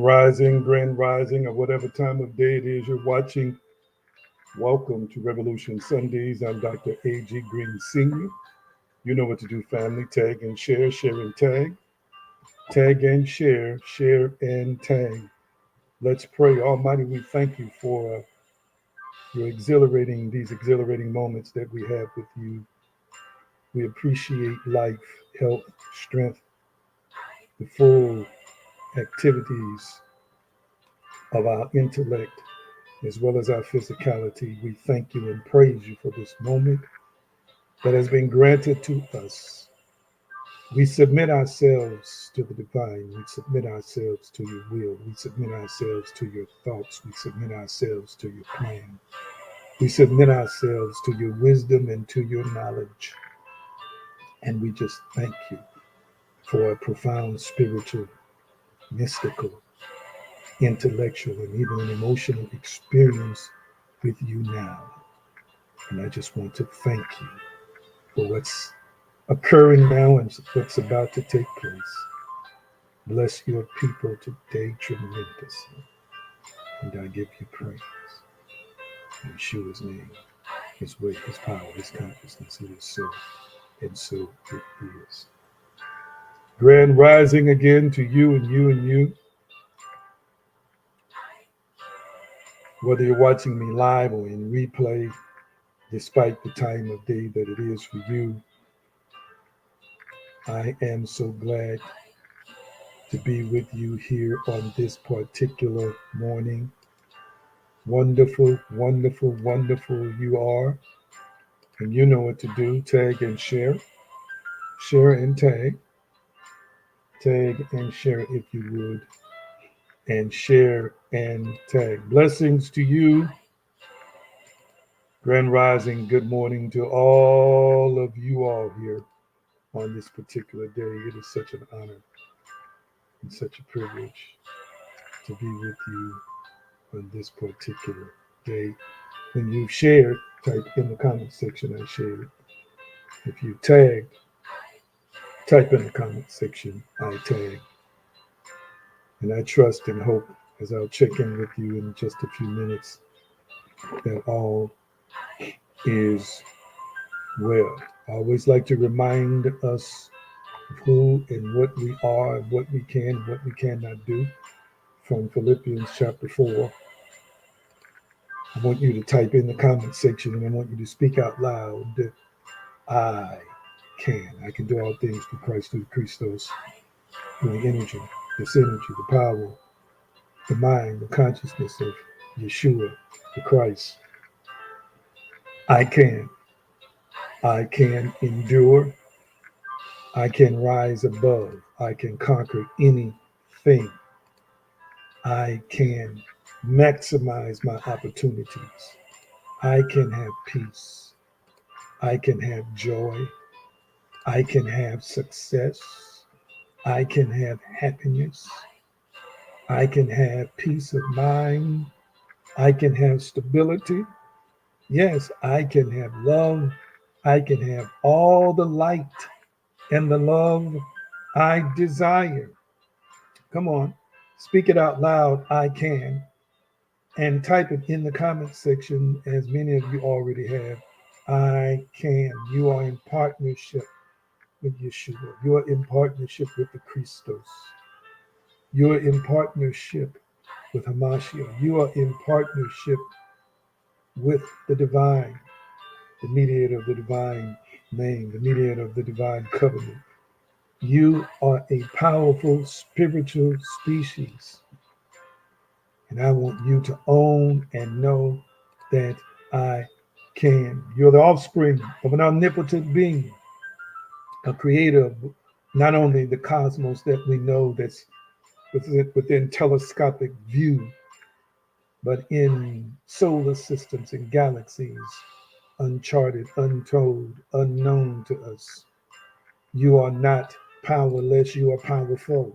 Grand rising, or whatever time of day it is you're watching. Welcome to Revolution Sundays. I'm Dr. A.G. Green Sr. You know what to do, family. Tag and share and tag. Tag and share and tag. Let's pray. Almighty, we thank you for these exhilarating moments that we have with you. We appreciate life, health, strength, the full activities of our intellect as well as our physicality. We thank you and praise you for this moment that has been granted to us. We submit ourselves to the divine. We submit ourselves to your will. We submit ourselves to your thoughts. We submit ourselves to your plan. We submit ourselves to your wisdom and to your knowledge. And we just thank you for a profound spiritual, mystical, intellectual, and even an emotional experience with you now. And I just want to thank you for what's occurring now and what's about to take place. Bless your people today tremendously. And I give you praise. In Yeshua's name, his way, his power, his consciousness. It is so, and so it is. Grand rising again to you and you and you. Whether you're watching me live or in replay, despite the time of day that it is for you, I am so glad to be with you here on this particular morning. Wonderful, wonderful, wonderful you are. And you know what to do. Tag and share. Share and tag. Tag and share if you would. And share and tag. Blessings to you. Grand rising, good morning to all of you all here on this particular day. It is such an honor and such a privilege to be with you on this particular day. When you've shared, type in the comment section, I shared. If you tagged, type in the comment section, I tag. And I trust and hope, as I'll check in with you in just a few minutes, that all is well. I always like to remind us of who and what we are, and what we can, what we cannot do, from Philippians chapter 4. I want you to type in the comment section, and I want you to speak out loud that I can. I can do all things through Christ, through Christos, through the energy, this energy, the power, the mind, the consciousness of Yeshua, the Christ. I can. I can endure. I can rise above. I can conquer anything. I can maximize my opportunities. I can have peace. I can have joy. I can have success. I can have happiness. I can have peace of mind. I can have stability. Yes, I can have love. I can have all the light and the love I desire. Come on, speak it out loud. I can. And type it in the comment section, as many of you already have. I can. You are in partnership with Yeshua. You are in partnership with the Christos. You are in partnership with Hamashiach. You are in partnership with the divine, the mediator of the divine name, the mediator of the divine covenant. You are a powerful spiritual species. And I want you to own and know that I can. You're the offspring of an omnipotent being, a creator of not only the cosmos that we know that's within telescopic view, but in solar systems and galaxies, uncharted, untold, unknown to us. You are not powerless, you are powerful.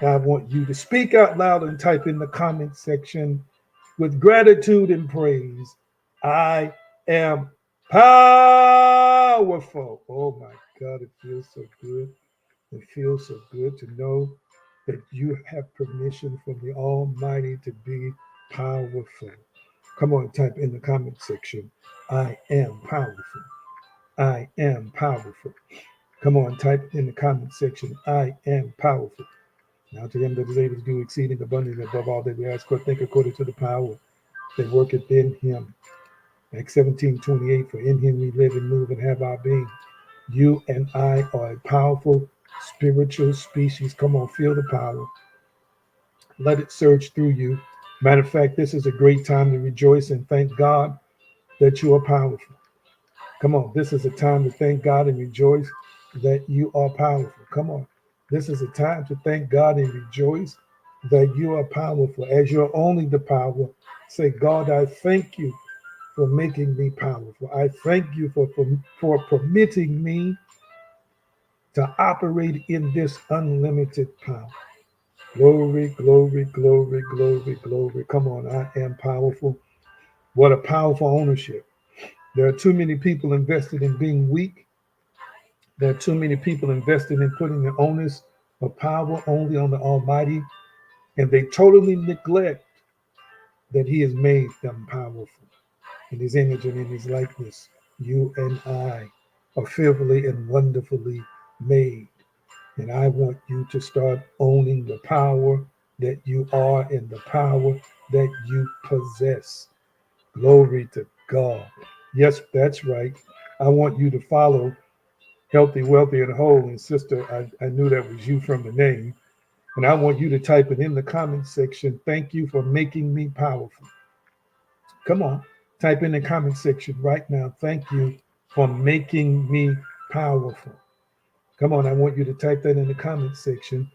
I want you to speak out loud and type in the comment section with gratitude and praise. I am powerful. Oh my God, it feels so good. It feels so good to know that you have permission from the Almighty to be powerful. Come on, type in the comment section, I am powerful. I am powerful. Come on, type in the comment section, I am powerful. Now to him that is able to do exceeding abundantly above all that we ask or think according to the power that worketh in him. Acts 17:28, for in him we live and move and have our being. You and I are a powerful spiritual species. Come on, feel the power. Let it surge through you. Matter of fact, this is a great time to rejoice and thank God that you are powerful. Come on, this is a time to thank God and rejoice that you are powerful. Come on, this is a time to thank God and rejoice that you are powerful. As you're only the power, say, God, I thank you for making me powerful. I thank you for permitting me to operate in this unlimited power. Glory, glory, glory, glory, glory. Come on, I am powerful. What a powerful ownership. There are too many people invested in being weak. There are too many people invested in putting the onus of power only on the Almighty, and they totally neglect that He has made them powerful in His image and in His likeness. You and I are fearfully and wonderfully made. And I want you to start owning the power that you are and the power that you possess. Glory to God. Yes, that's right. I want you to follow Healthy, Wealthy, and Whole. And sister, I knew that was you from the name. And I want you to type it in the comment section. Thank you for making me powerful. Come on, type in the comment section right now. Thank you for making me powerful. Come on, I want you to type that in the comment section.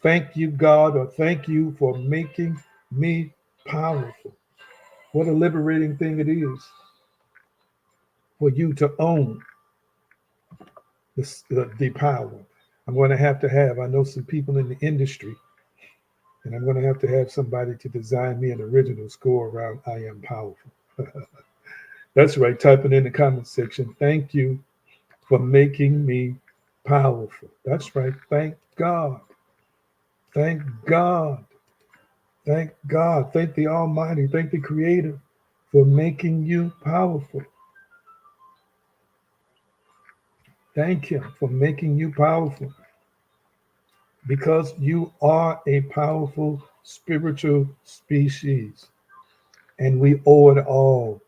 Thank you, God, or thank you for making me powerful. What a liberating thing it is for you to own the power. I'm going to have, I know some people in the industry, and I'm going to have somebody to design me an original score around I am powerful. That's right. Type it in the comment section. Thank you for making me powerful. That's right. Thank God. Thank God. Thank God. Thank the Almighty. Thank the Creator for making you powerful. Thank Him for making you powerful because you are a powerful spiritual species and we owe it all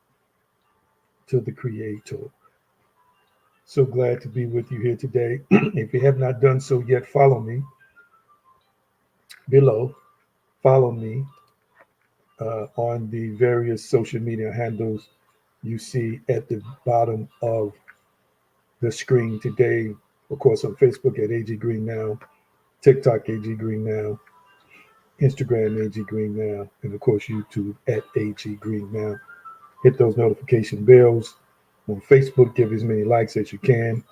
to the Creator. So glad to be with you here today. If you have not done so yet, follow me below. Follow me on the various social media handles you see at the bottom of the screen today. Of course, on Facebook at AG Green Now, TikTok AG Green Now, Instagram AG Green Now, and of course YouTube at AG Green Now. Hit those notification bells. On Facebook, give as many likes as you can.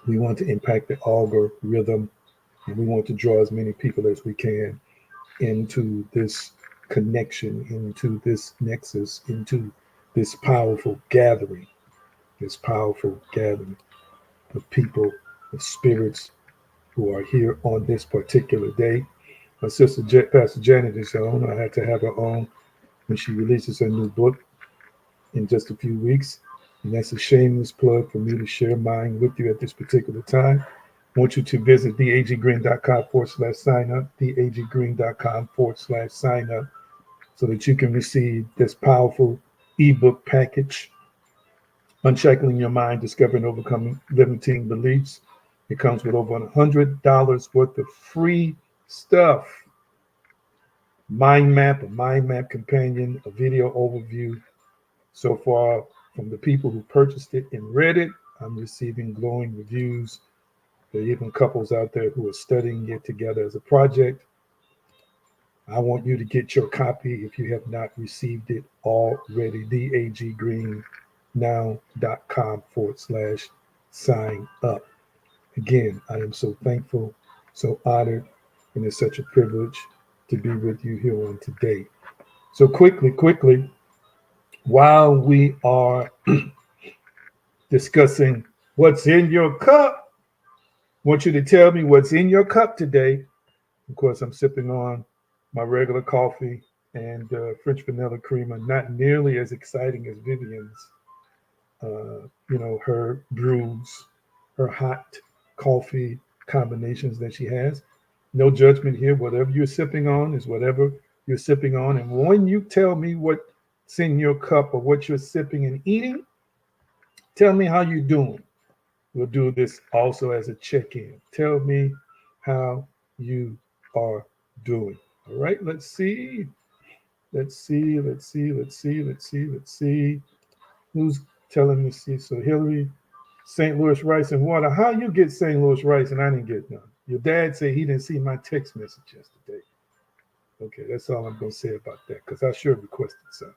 We want to impact the algorithm, and we want to draw as many people as we can into this connection, into this nexus, into this powerful gathering of people, of spirits who are here on this particular day. My sister, Pastor Janet, is on. I had to have her on when she releases her new book in just a few weeks. And that's a shameless plug for me to share mine with you at this particular time. I want you to visit theaggreen.com/sign up, theaggreen.com/sign up, so that you can receive this powerful ebook package, Unshackling Your Mind, Discovering and Overcoming Limiting Beliefs. It comes with over $100 worth of free stuff. Mind map, a mind map companion, a video overview. So far, from the people who purchased it and read it, I'm receiving glowing reviews. There are even couples out there who are studying it together as a project. I want you to get your copy if you have not received it already. theaggreennow.com/sign up. Again, I am so thankful, so honored, and it's such a privilege to be with you here on today. So quickly, while we are discussing what's in your cup, I want you to tell me what's in your cup today. Of course, I'm sipping on my regular coffee and French vanilla creamer, not nearly as exciting as Vivian's. Her brews, her hot coffee combinations that she has. No judgment here. Whatever you're sipping on is whatever you're sipping on. And when you tell me what's in your cup or what you're sipping and eating, tell me how you're doing. We'll do this also as a check in. Tell me how you are doing. All right, let's see. Let's see. Let's see. Let's see. Let's see. Let's see. Who's telling me? See, so Hillary, St. Louis rice and water. How you get St. Louis rice and I didn't get none? Your dad said he didn't see my text message yesterday. Okay, that's all I'm going to say about that because I sure requested some.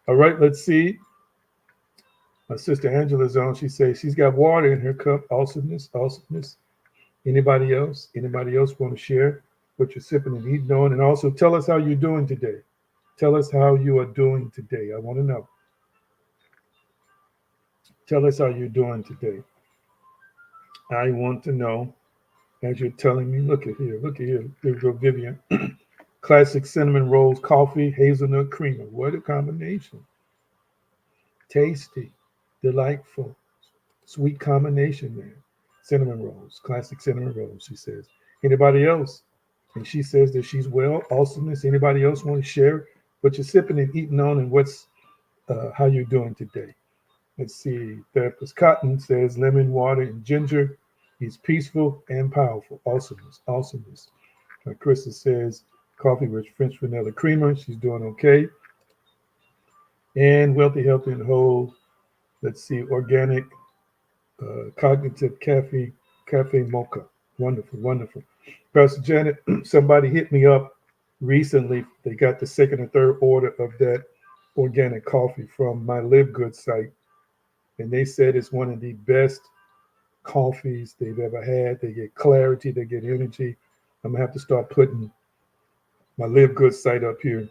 All right, let's see. My sister Angela's on. She says she's got water in her cup. Awesomeness, awesomeness. Anybody else? Anybody else want to share what you're sipping and eating on? And also tell us how you're doing today. Tell us how you are doing today. I want to know. Tell us how you're doing today. I want to know as you're telling me. Look at here. Look at here. There you go, Vivian. Classic cinnamon rolls, coffee, hazelnut creamer. What a combination. Tasty, delightful, sweet combination there. Cinnamon rolls, classic cinnamon rolls, she says. Anybody else? And she says that she's well. Awesomeness. Anybody else want to share what you're sipping and eating on and how you're doing today? Let's see. Therapist Cotton says lemon water and ginger. He's peaceful and powerful. Awesomeness. Awesomeness. Krista says coffee with French vanilla creamer. She's doing okay. And wealthy, healthy, and whole. Let's see. Organic, cognitive cafe mocha. Wonderful, wonderful. Pastor Janet, somebody hit me up recently. They got the second and third order of that organic coffee from my Live Good site. And they said it's one of the best coffees they've ever had. They get clarity, they get energy. I'm gonna have to start putting my Live Good site up here.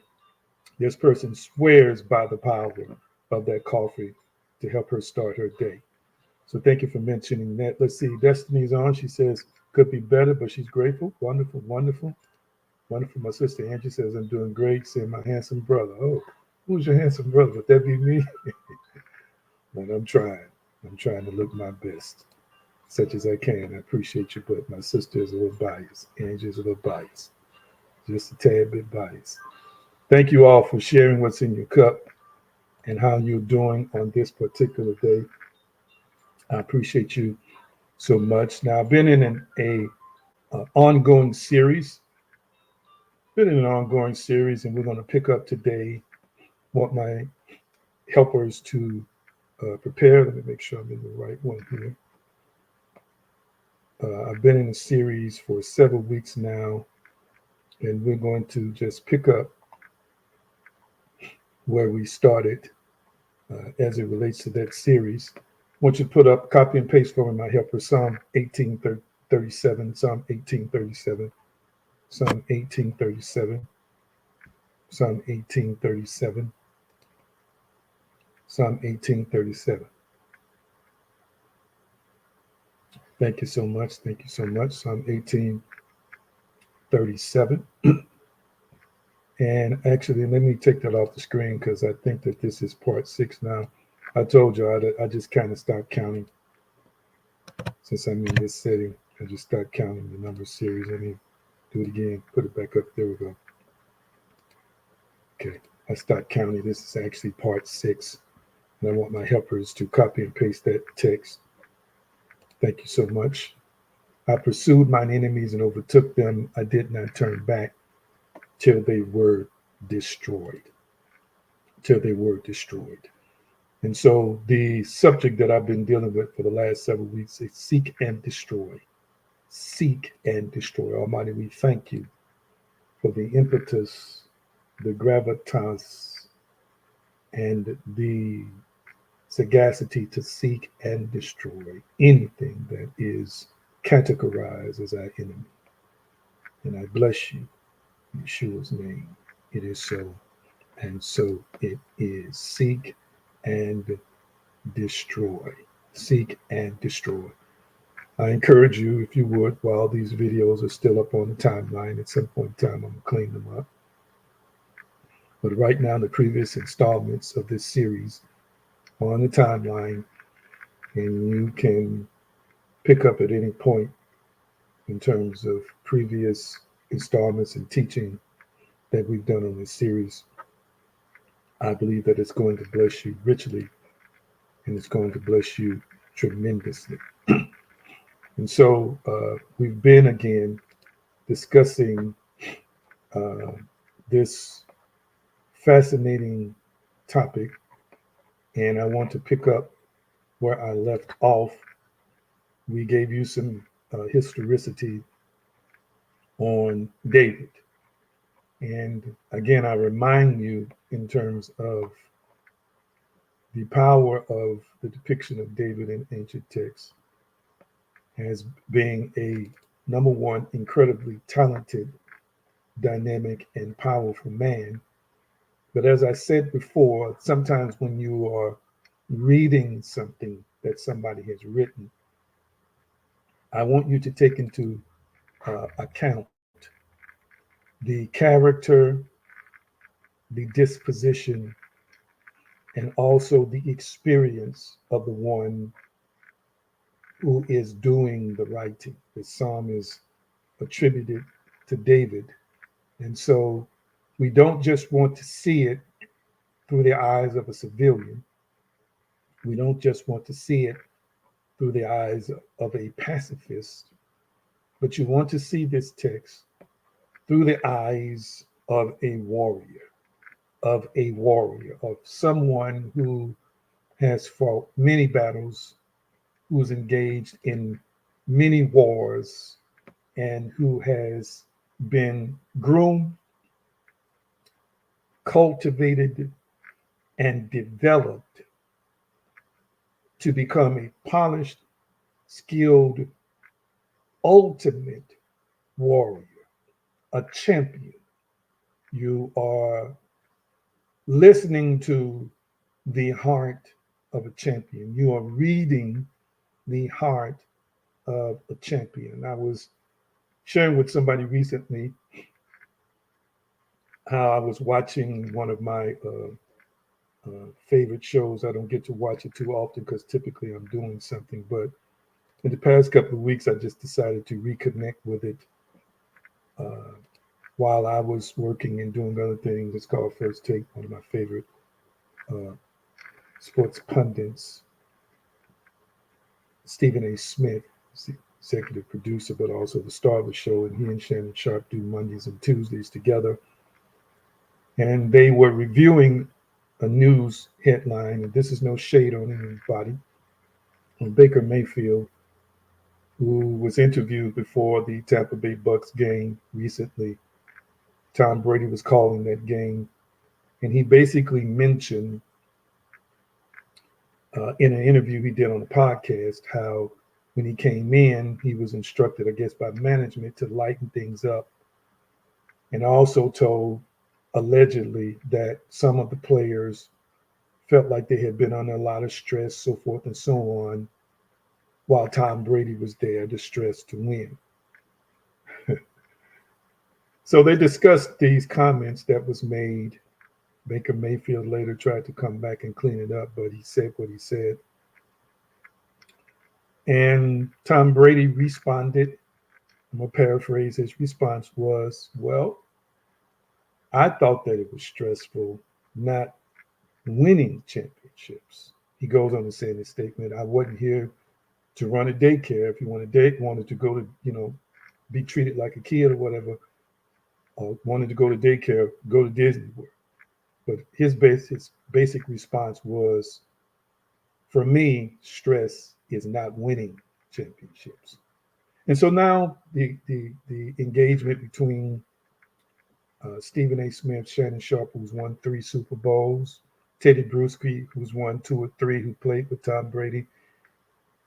This person swears by the power of that coffee to help her start her day. So thank you for mentioning that. Let's see, Destiny's on. She says could be better, but she's grateful. Wonderful, wonderful, wonderful. My sister Angie says I'm doing great. Saying my handsome brother. Oh, who's your handsome brother? Would that be me? And I'm trying. I'm trying to look my best, such as I can. I appreciate you, but my sister is a little biased. Angie's a little biased, just a tad bit biased. Thank you all for sharing what's in your cup and how you're doing on this particular day. I appreciate you so much. Now, I've been in an ongoing series. And we're going to pick up today. Want my helpers to prepare. Let me make sure I'm in the right one here. I've been in a series for several weeks now, and we're going to just pick up where we started as it relates to that series. I want you to put up, copy and paste for me, my helper, Psalm 1837, Psalm 1837, Psalm 1837, Psalm 1837, Psalm 1837. Thank you so much. Thank you so much. Psalm 1837. And actually, let me take that off the screen because I think that this is part 6 now. I told you I just kind of stopped counting since I'm in this setting. I just start counting the number of series. Let me do it again. Put it back up. There we go. Okay. I start counting. This is actually part 6. And I want my helpers to copy and paste that text. Thank you so much. I pursued mine enemies and overtook them. I did not turn back till they were destroyed. Till they were destroyed. And so the subject that I've been dealing with for the last several weeks is seek and destroy. Seek and destroy. Almighty, we thank you for the impetus, the gravitas, and the sagacity to seek and destroy anything that is categorized as our enemy. And I bless you in Yeshua's name. It is so, and so it is. Seek and destroy. Seek and destroy. I encourage you, if you would, while these videos are still up on the timeline, at some point in time, I'm going to clean them up. But right now, the previous installments of this series are on the timeline, and you can pick up at any point in terms of previous installments and teaching that we've done on this series. I believe that it's going to bless you richly, and it's going to bless you tremendously. And so we've been again discussing uh, this fascinating topic, and I want to pick up where I left off. We gave you some historicity on David. And again, I remind you in terms of the power of the depiction of David in ancient texts as being a number one, incredibly talented, dynamic, and powerful man. But as I said before, sometimes when you are reading something that somebody has written, I want you to take into account the character, the disposition, and also the experience of the one who is doing the writing. The psalm is attributed to David. And so we don't just want to see it through the eyes of a civilian. We don't just want to see it through the eyes of a pacifist, but you want to see this text through the eyes of a warrior, of someone who has fought many battles, who's engaged in many wars, and who has been groomed, cultivated, and developed to become a polished, skilled, ultimate warrior, a champion. You are listening to the heart of a champion. You are reading the heart of a champion. I was sharing with somebody recently how I was watching one of my favorite shows. I don't get to watch it too often because typically I'm doing something. But in the past couple of weeks, I just decided to reconnect with it uh, while I was working and doing other things. It's called First Take, one of my favorite uh, sports pundits. Stephen A. Smith is the executive producer, but also the star of the show. And he and Shannon Sharp do Mondays and Tuesdays together. And they were reviewing a news headline, and this is no shade on anybody, on Baker Mayfield, who was interviewed before the Tampa Bay Bucks game recently. Tom Brady was calling that game, and he basically mentioned in an interview he did on a podcast how when he came in, he was instructed, I guess, by management to lighten things up, and also told allegedly that some of the players felt like they had been under a lot of stress, so forth and so on, while Tom Brady was there, distressed to win. So they discussed these comments that was made. Baker Mayfield later tried to come back and clean it up, but he said what he said. And Tom Brady responded. I'm going to paraphrase his response was, well, I thought that it was stressful not winning championships. He goes on to say in his statement, I wasn't here to run a daycare. If you wanted to go to, be treated like a kid or whatever, or wanted to go to daycare, go to Disney World. But his basic response was, for me, stress is not winning championships. And so now the engagement between Stephen A. Smith, Shannon Sharp, who's won 3 Super Bowls, Teddy Bruschi, who's won 2 or 3, who played with Tom Brady.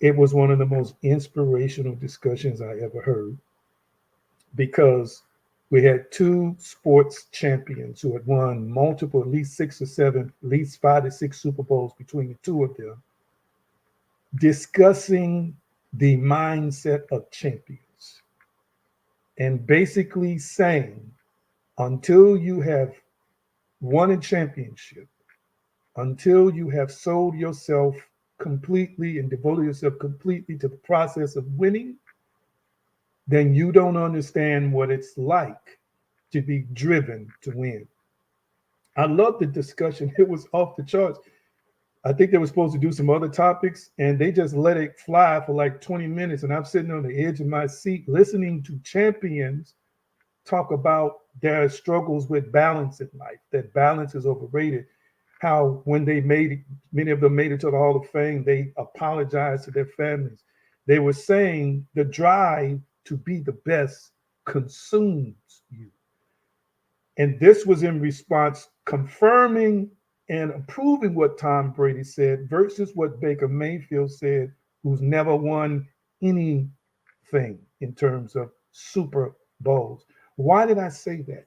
It was one of the most inspirational discussions I ever heard because we had 2 sports champions who had won multiple, at least 6 or 7, at least 5 to 6 Super Bowls between the 2 of them, discussing the mindset of champions, and basically saying until you have won a championship, until you have sold yourself completely and devoted yourself completely to the process of winning, then you don't understand what it's like to be driven to win. I love the discussion. It was off the charts. I think they were supposed to do some other topics and they just let it fly for like 20 minutes. And I'm sitting on the edge of my seat listening to champions talk about their struggles with balance in life, that balance is overrated. How when they made it, many of them made it to the Hall of Fame, they apologized to their families. They were saying the drive to be the best consumes you. And this was in response, confirming and approving what Tom Brady said versus what Baker Mayfield said, who's never won anything in terms of Super Bowls. Why did I say that?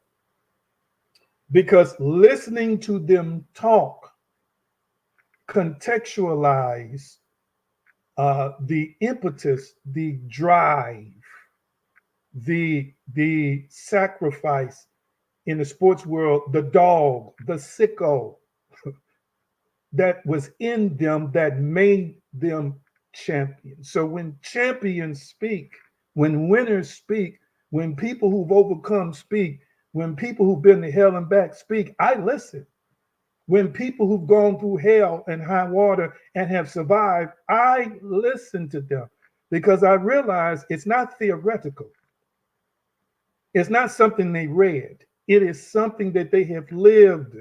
Because listening to them talk contextualize the impetus, the drive, the sacrifice in the sports world, the dog, the sicko that was in them that made them champions. So when champions speak, when winners speak, when people who've overcome speak, when people who've been to hell and back speak, I listen. When people who've gone through hell and high water and have survived, I listen to them because I realize it's not theoretical. It's not something they read. It is something that they have lived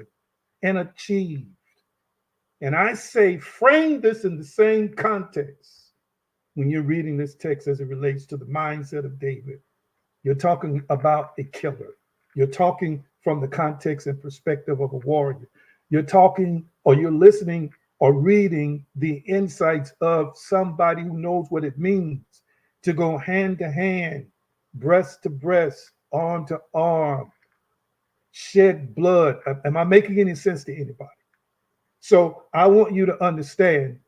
and achieved. And I say, frame this in the same context when you're reading this text as it relates to the mindset of David. You're talking about a killer. You're talking from the context and perspective of a warrior. You're talking or you're listening or reading the insights of somebody who knows what it means to go hand to hand, breast to breast, arm to arm, shed blood. Am I making any sense to anybody? So I want you to understand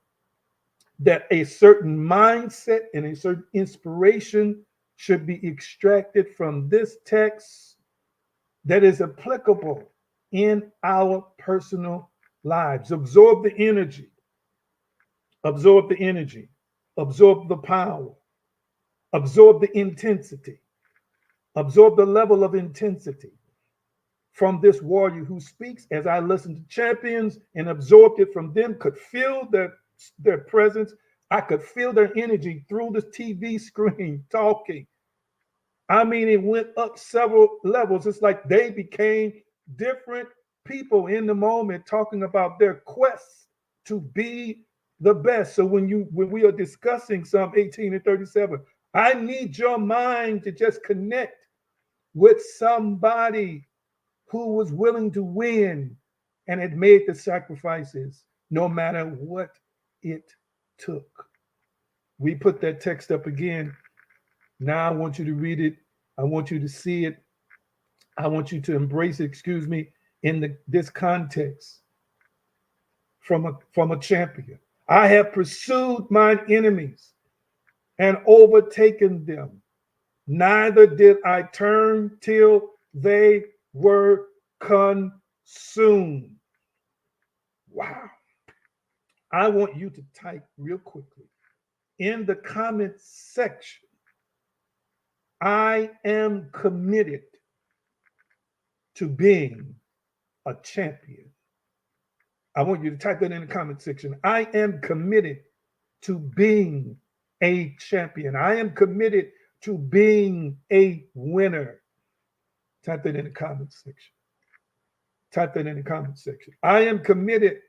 that a certain mindset and a certain inspiration should be extracted from this text that is applicable in our personal lives. Absorb the energy, absorb the power, absorb the intensity, absorb the level of intensity from this warrior who speaks. As I listened to champions and absorbed it from them, could feel their presence. I could feel their energy through the TV screen talking. I mean, it went up several levels. It's like they became different people in the moment talking about their quest to be the best. So when we are discussing Psalm 18 and 37, I need your mind to just connect with somebody who was willing to win and had made the sacrifices no matter what it took. We put that text up again. Now I want you to read it. I want you to see it. I want you to embrace it, in this context from a champion. I have pursued mine enemies and overtaken them. Neither did I turn till they were consumed. Wow. I want you to type real quickly in the comment section, I am committed to being a champion. I want you to type that in the comment section. I am committed to being a champion. I am committed to being a winner. Type that in the comment section. Type that in the comment section. I am committed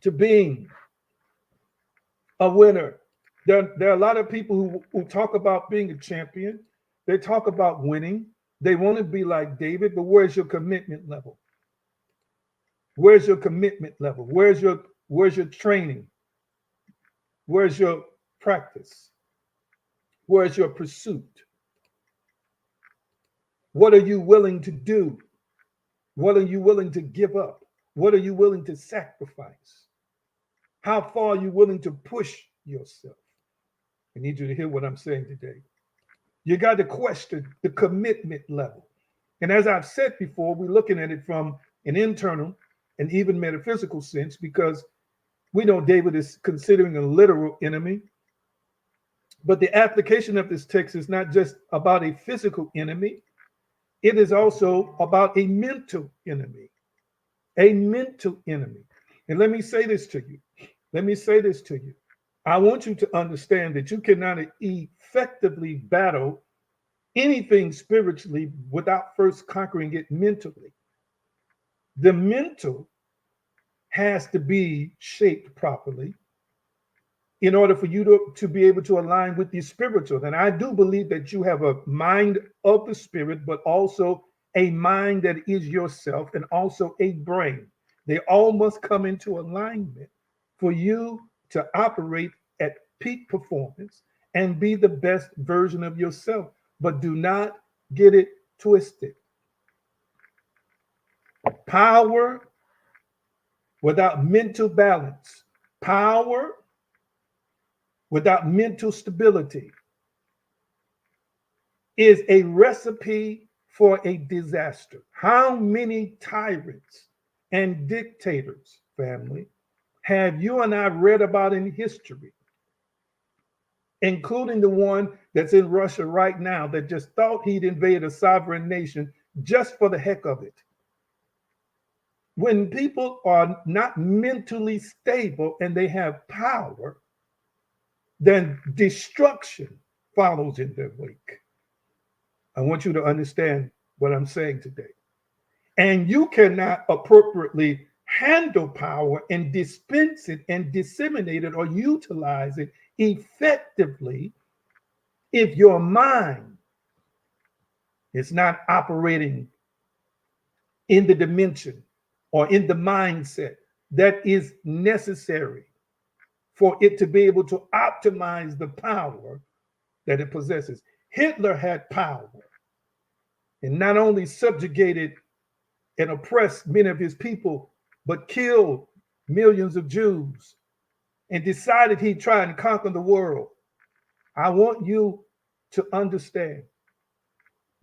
to being a winner. There are a lot of people who talk about being a champion. They talk about winning. They want to be like David, but where's your commitment level? Where's your commitment level? Where's your training? Where's your practice? Where's your pursuit? What are you willing to do? What are you willing to give up? What are you willing to sacrifice? How far are you willing to push yourself? I need you to hear what I'm saying today. You got to question the commitment level. And as I've said before, we're looking at it from an internal and even metaphysical sense because we know David is considering a literal enemy. But the application of this text is not just about a physical enemy, it is also about a mental enemy. A mental enemy. And let me say this to you. Let me say this to you. I want you to understand that you cannot effectively battle anything spiritually without first conquering it mentally. The mental has to be shaped properly in order for you to be able to align with the spiritual. And I do believe that you have a mind of the spirit, but also a mind that is yourself and also a brain. They all must come into alignment for you to operate at peak performance and be the best version of yourself. But do not get it twisted. Power without mental balance, power without mental stability is a recipe for a disaster. How many tyrants and dictators, family, have you and I read about in history, including the one that's in Russia right now that just thought he'd invade a sovereign nation just for the heck of it? When people are not mentally stable and they have power, then destruction follows in their wake. I want you to understand what I'm saying today. And you cannot appropriately handle power and dispense it and disseminate it or utilize it effectively if your mind is not operating in the dimension or in the mindset that is necessary for it to be able to optimize the power that it possesses. Hitler had power and not only subjugated and oppressed many of his people, but killed millions of Jews and decided he'd try and conquer the world. I want you to understand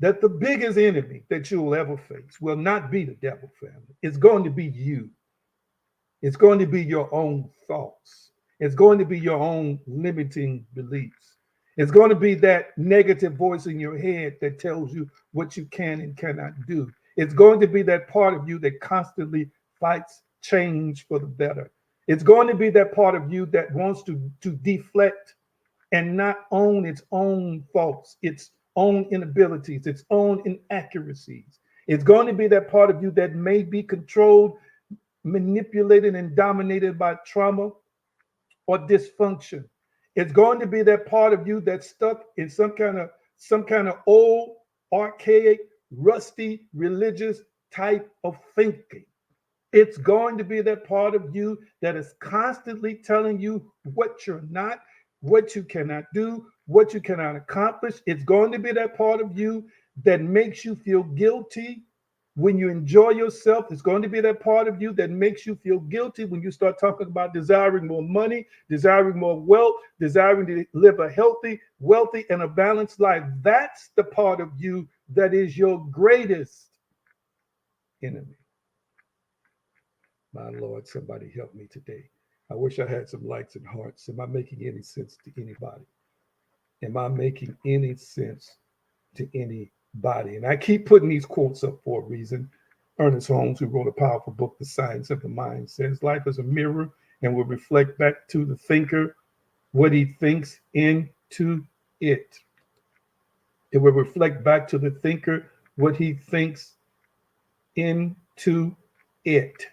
that the biggest enemy that you will ever face will not be the devil, family. It's going to be you. It's going to be your own thoughts. It's going to be your own limiting beliefs. It's going to be that negative voice in your head that tells you what you can and cannot do. It's going to be that part of you that constantly fights change for the better. It's going to be that part of you that wants to deflect and not own its own faults, its own inabilities, its own inaccuracies. It's going to be that part of you that may be controlled, manipulated, and dominated by trauma or dysfunction. It's going to be that part of you that's stuck in some kind of old, archaic, rusty, religious type of thinking. It's going to be that part of you that is constantly telling you what you're not, what you cannot do, what you cannot accomplish. It's going to be that part of you that makes you feel guilty when you enjoy yourself. It's going to be that part of you that makes you feel guilty when you start talking about desiring more money, desiring more wealth, desiring to live a healthy, wealthy, and a balanced life. That's the part of you that is your greatest enemy. My Lord, somebody help me today. I wish I had some lights and hearts. Am I making any sense to anybody? Am I making any sense to anybody? And I keep putting these quotes up for a reason. Ernest Holmes, who wrote a powerful book, The Science of the Mind, says life is a mirror and will reflect back to the thinker what he thinks into it. It will reflect back to the thinker what he thinks into it.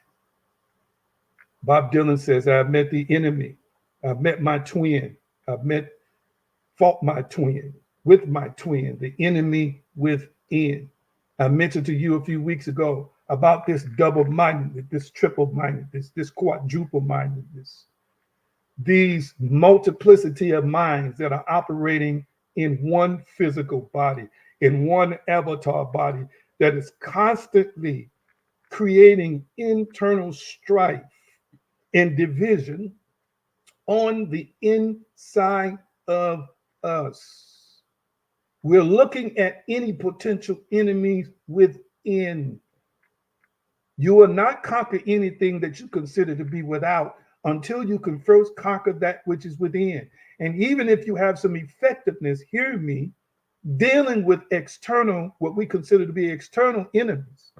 Bob Dylan says, I've met the enemy. I've met my twin. Fought my twin, with my twin, the enemy within. I mentioned to you a few weeks ago about this double-mindedness, this triple-mindedness, this quadruple-mindedness, these multiplicity of minds that are operating in one physical body, in one avatar body that is constantly creating internal strife and division on the inside of us. We're looking at any potential enemies within. You will not conquer anything that you consider to be without until you can first conquer that which is within. And even if you have some effectiveness, hear me, dealing with external, what we consider to be external enemies,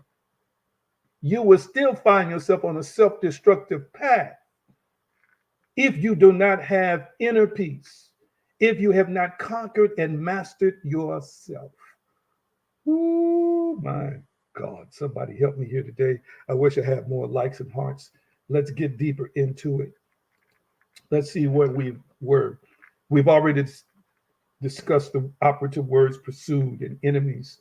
you will still find yourself on a self-destructive path if you do not have inner peace, if you have not conquered and mastered yourself. Oh my God, somebody help me here today. I wish I had more likes and hearts. Let's get deeper into it. Let's see where we were. We've already discussed the operative words pursued and enemies.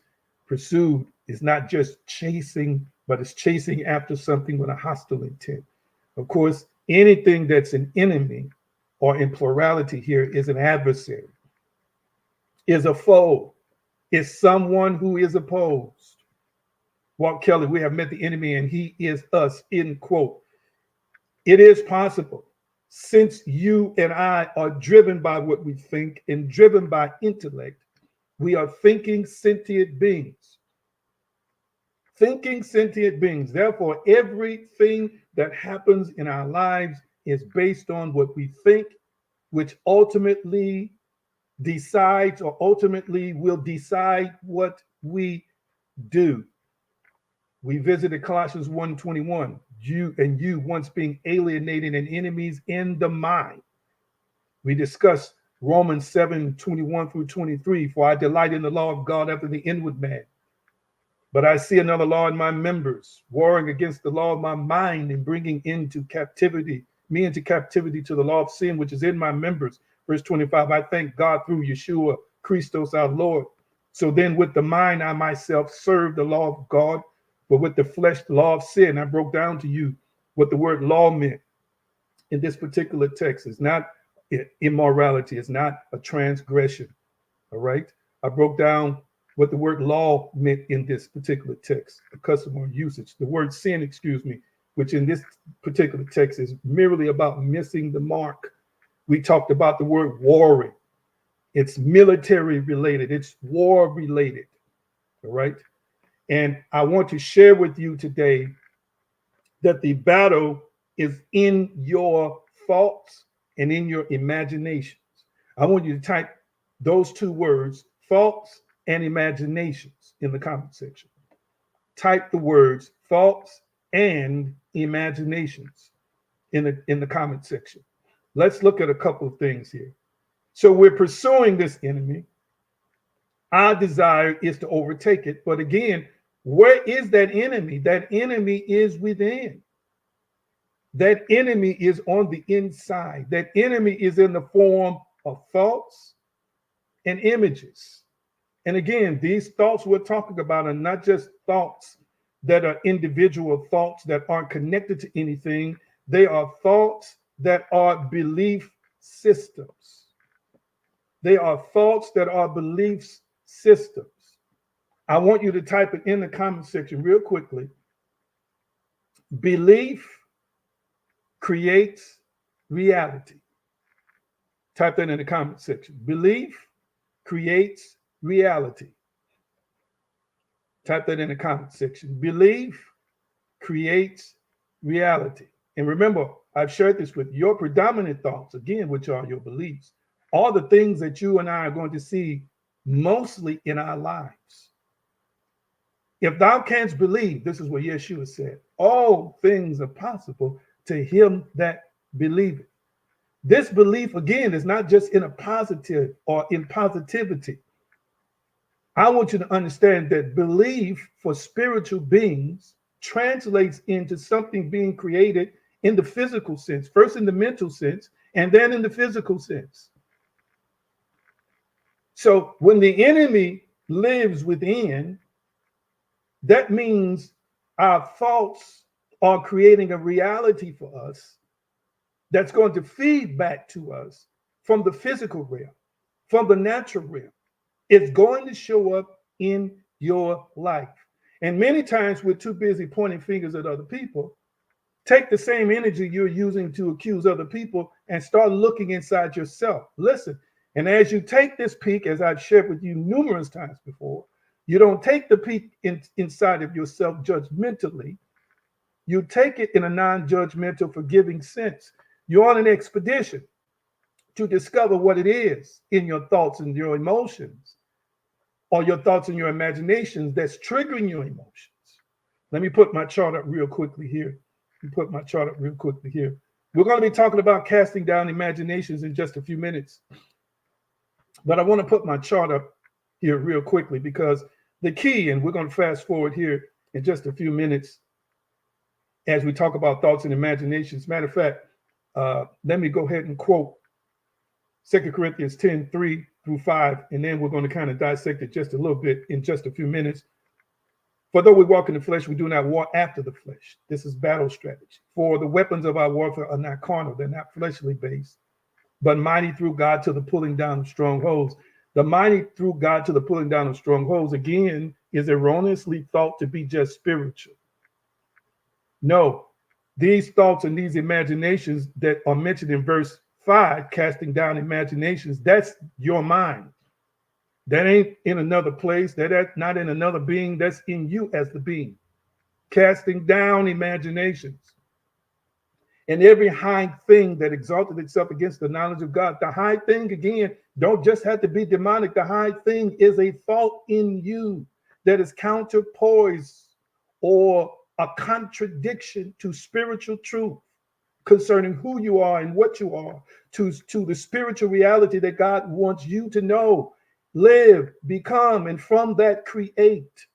Pursued is not just chasing, but it's chasing after something with a hostile intent. Of course, anything that's an enemy, or in plurality here, is an adversary, is a foe, is someone who is opposed. Walt Kelly, we have met the enemy and he is us, end quote. It is possible, since you and I are driven by what we think and driven by intellect, we are thinking sentient beings. Thinking sentient beings. Therefore, everything that happens in our lives is based on what we think, which ultimately decides or ultimately will decide what we do. We visited Colossians 1:21, you once being alienated and enemies in the mind. We discussed Romans 7:21 through 23, for I delight in the law of God after the inward man. But I see another law in my members, warring against the law of my mind and bringing me into captivity to the law of sin, which is in my members. Verse 25, I thank God through Yeshua Christos our Lord. So then with the mind, I myself serve the law of God, but with the flesh, the law of sin. I broke down to you what the word law meant in this particular text. It's not immorality. It's not a transgression. All right. I broke down what the word law meant in this particular text, the customary usage. The word sin, which in this particular text is merely about missing the mark. We talked about the word warring. It's military related. It's war related. All right. And I want to share with you today that the battle is in your thoughts and in your imaginations. I want you to type those two words, thoughts and imaginations, in the comment section. Type the words thoughts and imaginations in the comment section. Let's look at a couple of things here. So we're pursuing this enemy. Our desire is to overtake it. But again, where is that enemy? That enemy is within. That enemy is on the inside. That enemy is in the form of thoughts and images. And again, these thoughts we're talking about are not just thoughts that are individual thoughts that aren't connected to anything. They are thoughts that are belief systems. They are thoughts that are belief systems. I want you to type it in the comment section real quickly. Belief creates reality. Type that in the comment section. Belief creates reality. Type that in the comment section. Belief creates reality. And remember, I've shared this with your predominant thoughts, again, which are your beliefs, all the things that you and I are going to see mostly in our lives. If thou canst believe, this is what Yeshua said, all things are possible to him that believeth. This belief, again, is not just in a positive or in positivity. I want you to understand that belief for spiritual beings translates into something being created in the physical sense, first in the mental sense, and then in the physical sense. So when the enemy lives within, that means our thoughts are creating a reality for us that's going to feed back to us from the physical realm, from the natural realm. It's going to show up in your life. And many times we're too busy pointing fingers at other people. Take the same energy you're using to accuse other people and start looking inside yourself. Listen, and as you take this peek, as I've shared with you numerous times before, you don't take the peek inside of yourself judgmentally. You take it in a non-judgmental, forgiving sense. You're on an expedition to discover what it is in your thoughts and your emotions, or your thoughts and your imaginations that's triggering your emotions. Let me put my chart up real quickly here. We're going to be talking about casting down imaginations in just a few minutes. But I want to put my chart up here real quickly because the key, and we're going to fast forward here in just a few minutes as we talk about thoughts and imaginations. Matter of fact, let me go ahead and quote 2 Corinthians 10:3-5, and then we're going to kind of dissect it just a little bit in just a few minutes. For though we walk in the flesh, we do not war after the flesh. This is battle strategy. For the weapons of our warfare are not carnal, they're not fleshly based, but mighty through God to the pulling down of strongholds. The mighty through God to the pulling down of strongholds, again, is erroneously thought to be just spiritual. No, these thoughts and these imaginations that are mentioned in verse 5, casting down imaginations, that's your mind. That ain't in another place. That's not in another being. That's in you as the being. Casting down imaginations. And every high thing that exalted itself against the knowledge of God. The high thing, again, don't just have to be demonic. The high thing is a thought in you that is counterpoise or a contradiction to spiritual truth concerning who you are and what you are, to the spiritual reality that God wants you to know, live, become, and from that create.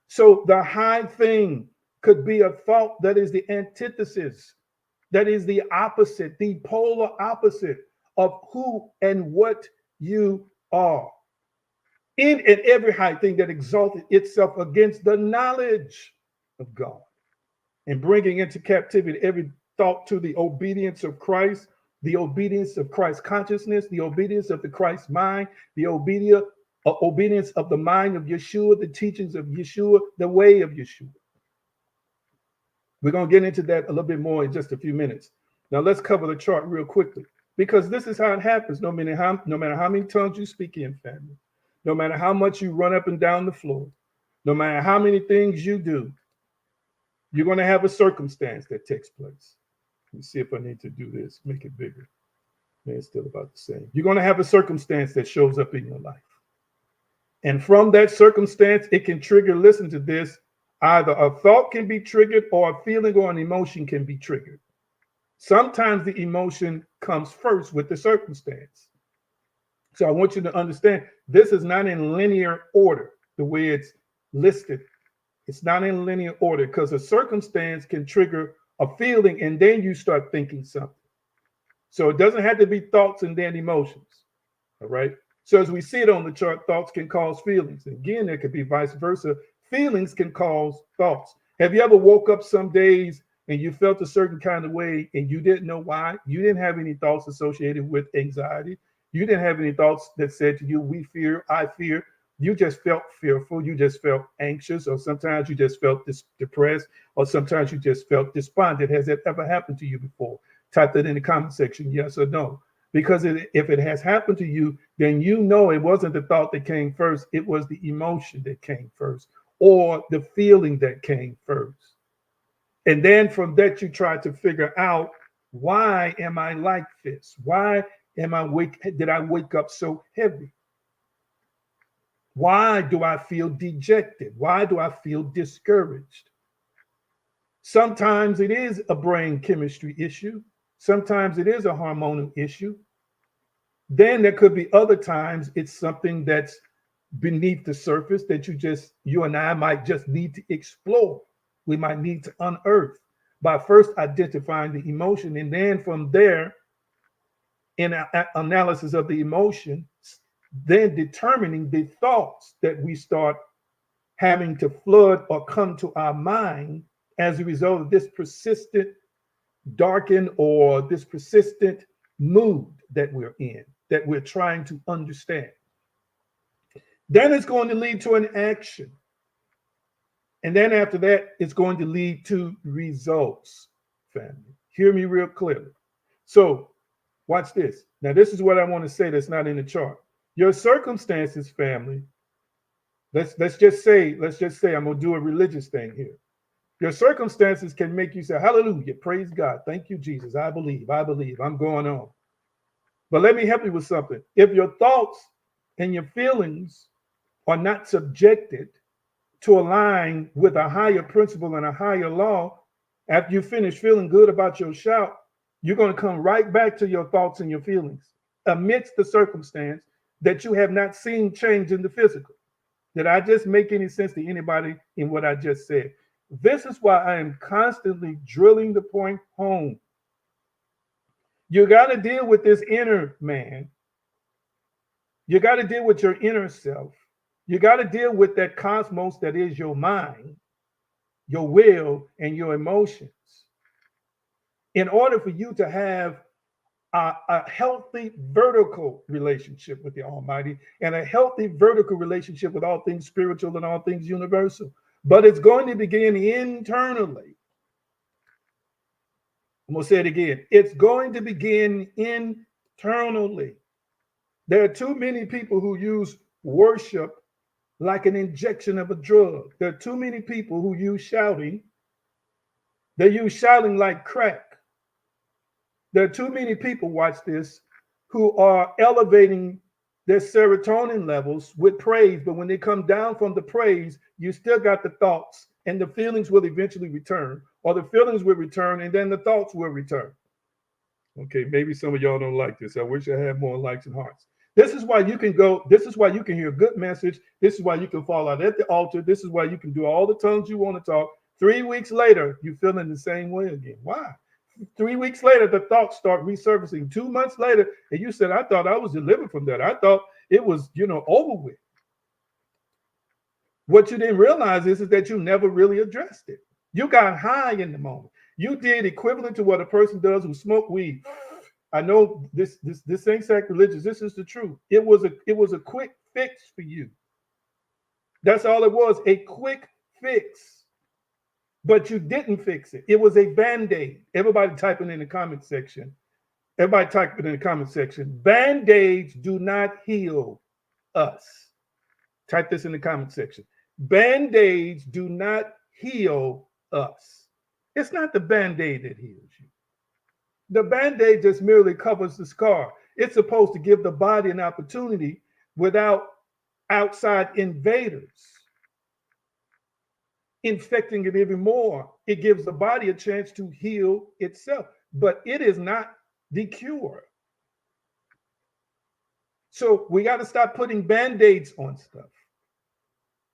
So the high thing could be a thought that is the antithesis, that is the opposite, the polar opposite of who and what you are. In and every high thing that exalted itself against the knowledge of God, and bringing into captivity every thought to the obedience of Christ, the obedience of Christ's consciousness, the obedience of the Christ mind, the obedience of the mind of Yeshua, the teachings of Yeshua, the way of Yeshua. We're going to get into that a little bit more in just a few minutes. Now let's cover the chart real quickly, because this is how it happens. No matter how many tongues you speak in, family, no matter how much you run up and down the floor, no matter how many things you do, you're going to have a circumstance that takes place. Let me see if I need to do this, make it bigger. Man, it's still about the same. You're going to have a circumstance that shows up in your life. And from that circumstance, it can trigger, listen to this, either a thought can be triggered or a feeling or an emotion can be triggered. Sometimes the emotion comes first with the circumstance. So I want you to understand, this is not in linear order, the way it's listed. It's not in linear order, because a circumstance can trigger a feeling and then you start thinking something. So it doesn't have to be thoughts and then emotions. All right. So as we see it on the chart, thoughts can cause feelings. Again, it could be vice versa. Feelings can cause thoughts. Have you ever woke up some days and you felt a certain kind of way and you didn't know why? You didn't have any thoughts associated with anxiety. You didn't have any thoughts that said to you, we fear, I fear. You just felt fearful. You just felt anxious, or sometimes you just felt depressed, or sometimes you just felt despondent. Has that ever happened to you before? Type that in the comment section, yes or no. Because if it has happened to you, then you know it wasn't the thought that came first. It was the emotion that came first, or the feeling that came first. And then from that, you try to figure out, why am I like this? Why did I wake up so heavy? Why do I feel dejected? Why do I feel discouraged? Sometimes it is a brain chemistry issue. Sometimes it is a hormonal issue. Then there could be other times it's something that's beneath the surface that you and I might just need to explore. We might need to unearth by first identifying the emotion, and then from there, in analysis of the emotion, then determining the thoughts that we start having to flood or come to our mind as a result of this persistent darkened or this persistent mood that we're in, that we're trying to understand. Then it's going to lead to an action. And then after that, it's going to lead to results, family. Hear me real clearly. So Watch this. Now, this is what I want to say that's not in the chart. Your circumstances, family. Let's just say I'm gonna do a religious thing here. Your circumstances can make you say, hallelujah, praise God. Thank you, Jesus. I believe, I'm going on. But let me help you with something. If your thoughts and your feelings are not subjected to align with a higher principle and a higher law, after you finish feeling good about your shout, you're going to come right back to your thoughts and your feelings amidst the circumstance that you have not seen change in the physical. Did I just make any sense to anybody in what I just said? This is why I am constantly drilling the point home. You got to deal with this inner man. You got to deal with your inner self. You got to deal with that cosmos that is your mind, your will, and your emotions. In order for you to have a healthy vertical relationship with the Almighty and a healthy vertical relationship with all things spiritual and all things universal. But it's going to begin internally. I'm going to say it again. It's going to begin internally. There are too many people who use worship like an injection of a drug. There are too many people who use shouting. They use shouting like crack. There are too many people, watch this, who are elevating their serotonin levels with praise. But when they come down from the praise, you still got the thoughts, and the feelings will eventually return, or the feelings will return, and then the thoughts will return. Okay, maybe some of y'all don't like this. I wish I had more likes and hearts. This is why you can go, this is why you can hear a good message. This is why you can fall out at the altar. This is why you can do all the tongues you want to talk. 3 weeks later, you're feeling the same way again. Why? 3 weeks later, the thoughts start resurfacing. 2 months later, and you said, I thought I was delivered from that. I thought it was, over with. What you didn't realize is that you never really addressed it. You got high in the moment. You did equivalent to what a person does who smoked weed. I know this ain't sacrilegious. This is the truth. It was a quick fix for you. That's all it was, a quick fix. But you didn't fix it. It was a Band-Aid. Everybody typing in the comment section. Everybody typing in the comment section. Band-Aids do not heal us. Type this in the comment section. Band-Aids do not heal us. It's not the Band-Aid that heals you. The Band-Aid just merely covers the scar. It's supposed to give the body an opportunity without outside invaders infecting it even more. It gives the body a chance to heal itself, but it is not the cure. So we got to stop putting Band-Aids on stuff.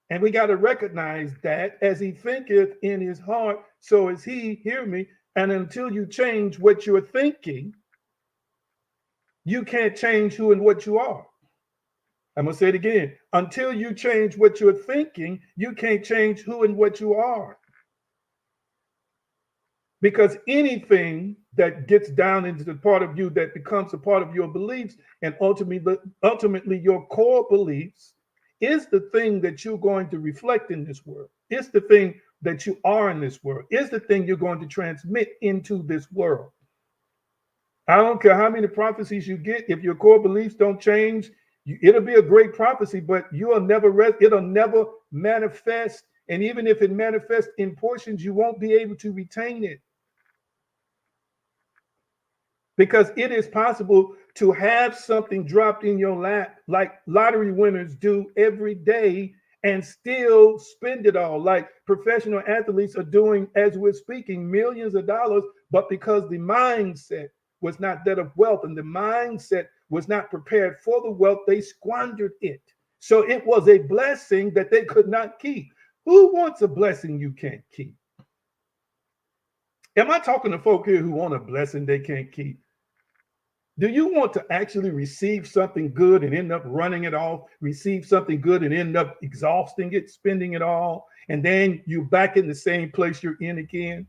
And we got to recognize that as he thinketh in his heart, so is he, hear me. And until you change what you're thinking, you can't change who and what you are. I'm going to say it again. Until you change what you're thinking, you can't change who and what you are. Because anything that gets down into the part of you that becomes a part of your beliefs and ultimately your core beliefs is the thing that you're going to reflect in this world. It's the thing that you are in this world. It's the thing you're going to transmit into this world. I don't care how many prophecies you get. If your core beliefs don't change, it'll be a great prophecy, but it'll never manifest. And even if it manifests in portions, you won't be able to retain it. Because it is possible to have something dropped in your lap like lottery winners do every day and still spend it all, like professional athletes are doing as we're speaking, millions of dollars, but because the mindset was not that of wealth and the mindset was not prepared for the wealth, they squandered it. So it was a blessing that they could not keep. Who wants a blessing you can't keep? Am I talking to folk here who want a blessing they can't keep? Do you want to actually receive something good and end up running it off, receive something good and end up exhausting it, spending it all, and then you're back in the same place you're in again?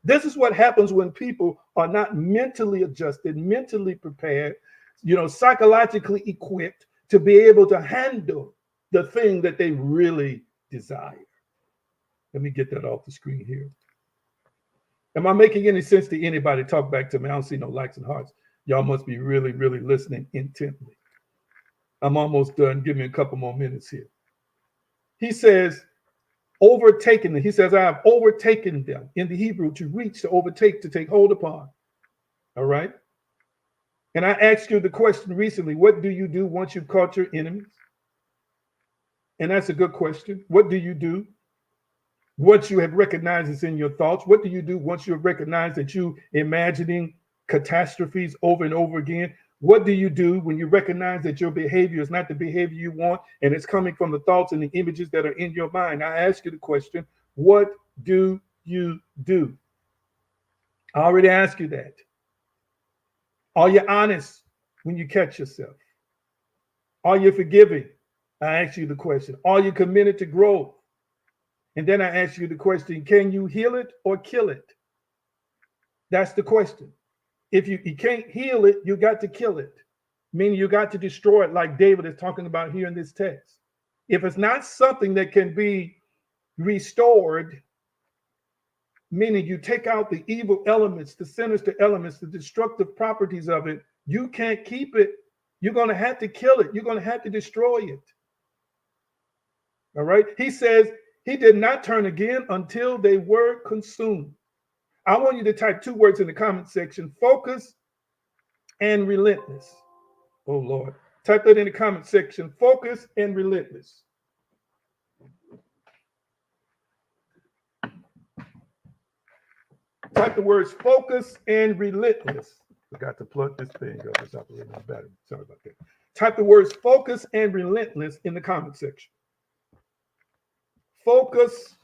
This is what happens when people are not mentally adjusted, mentally prepared, psychologically equipped to be able to handle the thing that they really desire. Let me get that off the screen here. Am I making any sense to anybody? Talk back to me. I don't see no likes and hearts. Y'all must be really, really listening intently. I'm almost done. Give me a couple more minutes here. He says, overtaken them. He says, I have overtaken them. In the Hebrew, to reach, to overtake, to take hold upon. All right. And I asked you the question recently, what do you do once you've caught your enemies? And that's a good question. What do you do once you have recognized it's in your thoughts? What do you do once you have recognized that you imagining catastrophes over and over again? What do you do when you recognize that your behavior is not the behavior you want and it's coming from the thoughts and the images that are in your mind? I ask you the question, what do you do? I already asked you that. Are you honest when you catch yourself? Are you forgiving? I ask you the question. Are you committed to growth? And then I ask you the question, can you heal it or kill it? That's the question. If you can't heal it, you got to kill it. Meaning you got to destroy it, like David is talking about here in this text. If it's not something that can be restored, meaning you take out the evil elements, the sinister elements, the destructive properties of it, you can't keep it. You're going to have to kill it. You're going to have to destroy it. All right. He says he did not turn again until they were consumed. I want you to type two words in the comment section, focus and relentless. Oh, Lord. Type that in the comment section, focus and relentless. Type the words focus and relentless. Forgot to plug this thing up. It's operating on battery. Sorry about that. Type the words focus and relentless in the comment section. Focus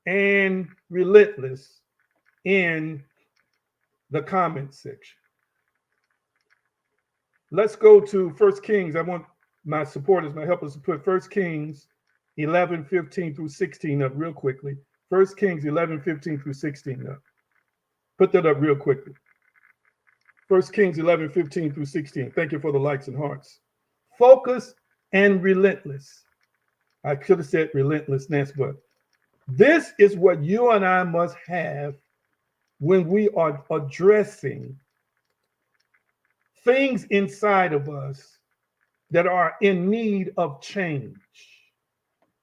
and relentless in the comment section. Let's go to 1 Kings. I want my supporters, my helpers to put 1 Kings 11, 15 through 16 up real quickly. 1 Kings 11, 15 through 16 up. Put that up real quickly. 1 Kings 11, 15 through 16. Thank you for the likes and hearts. Focus and relentless. I could have said relentlessness, but this is what you and I must have when we are addressing things inside of us that are in need of change.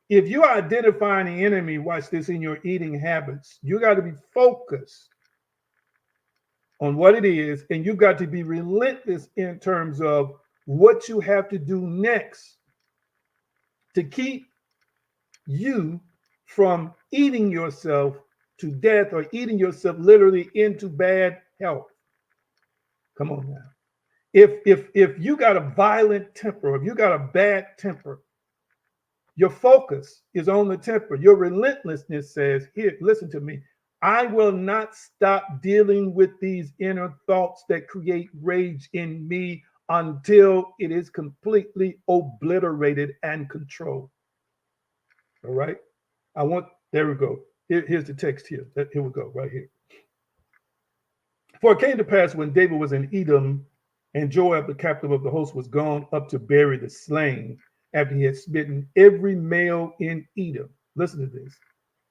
If you are identifying the enemy, watch this, in your eating habits, you got to be focused on what it is, and you got to be relentless in terms of what you have to do next to keep you from eating yourself to death or eating yourself literally into bad health. Come on now. If you got a violent temper, if you got a bad temper, your focus is on the temper. Your relentlessness says, here, listen to me. I will not stop dealing with these inner thoughts that create rage in me until it is completely obliterated and controlled. All right. There we go. Here's the text here. Here we go, right here. For it came to pass when David was in Edom, and Joab, the captain of the host, was gone up to bury the slain after he had smitten every male in Edom. Listen to this.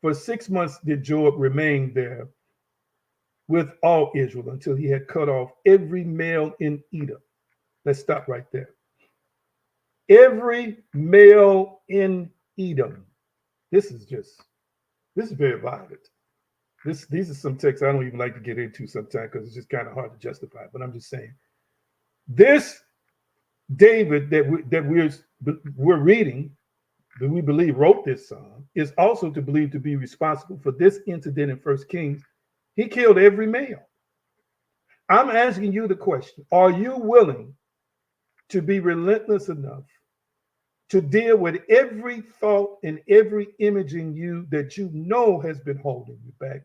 For 6 months did Joab remain there with all Israel until he had cut off every male in Edom. Let's stop right there. Every male in Edom. This is very violent. These are some texts I don't even like to get into sometimes because it's just kind of hard to justify. But I'm just saying, this David that we're reading, that we believe wrote this psalm, is also to believe to be responsible for this incident in 1 Kings. He killed every male. I'm asking you the question: are you willing to be relentless enough to deal with every thought and every image in you that you know has been holding you back?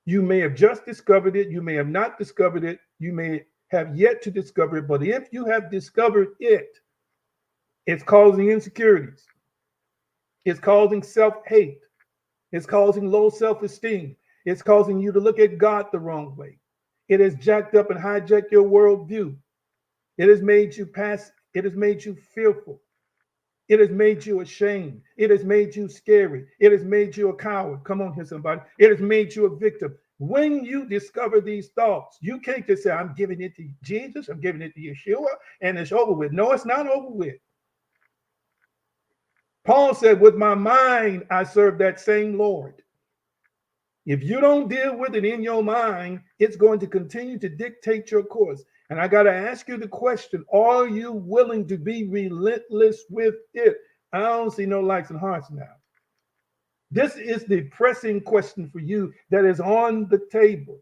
You may have just discovered it. You may have not discovered it. You may have yet to discover it. But if you have discovered it, it's causing insecurities. It's causing self-hate. It's causing low self-esteem. It's causing you to look at God the wrong way. It has jacked up and hijacked your worldview. It has made you passive. It has made you fearful. It has made you ashamed. It has made you scary. It has made you a coward. Come on here, somebody. It has made you a victim. When you discover these thoughts, you can't just say, I'm giving it to Jesus, I'm giving it to Yeshua, and it's over with. No, it's not over with. Paul said, with my mind, I serve that same Lord. If you don't deal with it in your mind, it's going to continue to dictate your course. And I got to ask you the question, are you willing to be relentless with it? I don't see no likes and hearts now. This is the pressing question for you that is on the table.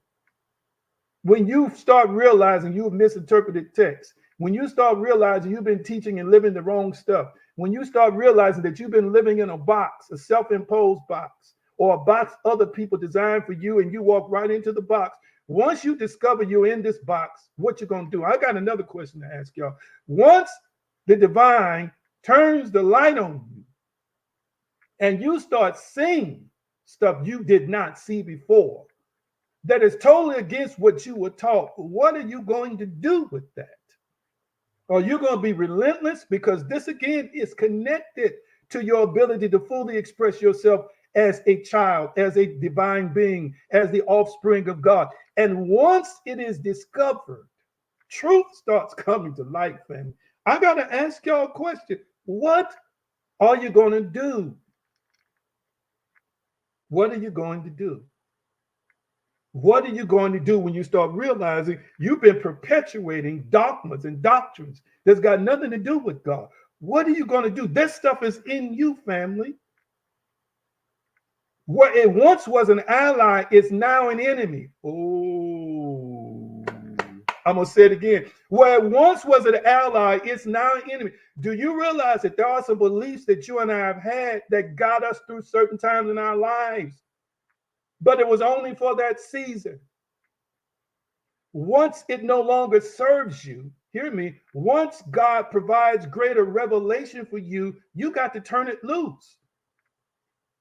When you start realizing you've misinterpreted text, when you start realizing you've been teaching and living the wrong stuff, when you start realizing that you've been living in a box, a self-imposed box, or a box other people designed for you, and you walk right into the box, once you discover you're in this box, what you going to do? I got another question to ask y'all. Once the divine turns the light on you, and you start seeing stuff you did not see before, that is totally against what you were taught, what are you going to do with that? Are you going to be relentless? Because this, again, is connected to your ability to fully express yourself as a child, as a divine being, as the offspring of God. And once it is discovered, truth starts coming to light, family. I got to ask y'all a question. What are you going to do? What are you going to do? What are you going to do when you start realizing you've been perpetuating dogmas and doctrines that's got nothing to do with God? What are you going to do? This stuff is in you, family. What it once was an ally is now an enemy. Oh, I'm going to say it again. Where it once was an ally, it's now an enemy. Do you realize that there are some beliefs that you and I have had that got us through certain times in our lives? But it was only for that season. Once it no longer serves you, hear me, once God provides greater revelation for you, you got to turn it loose.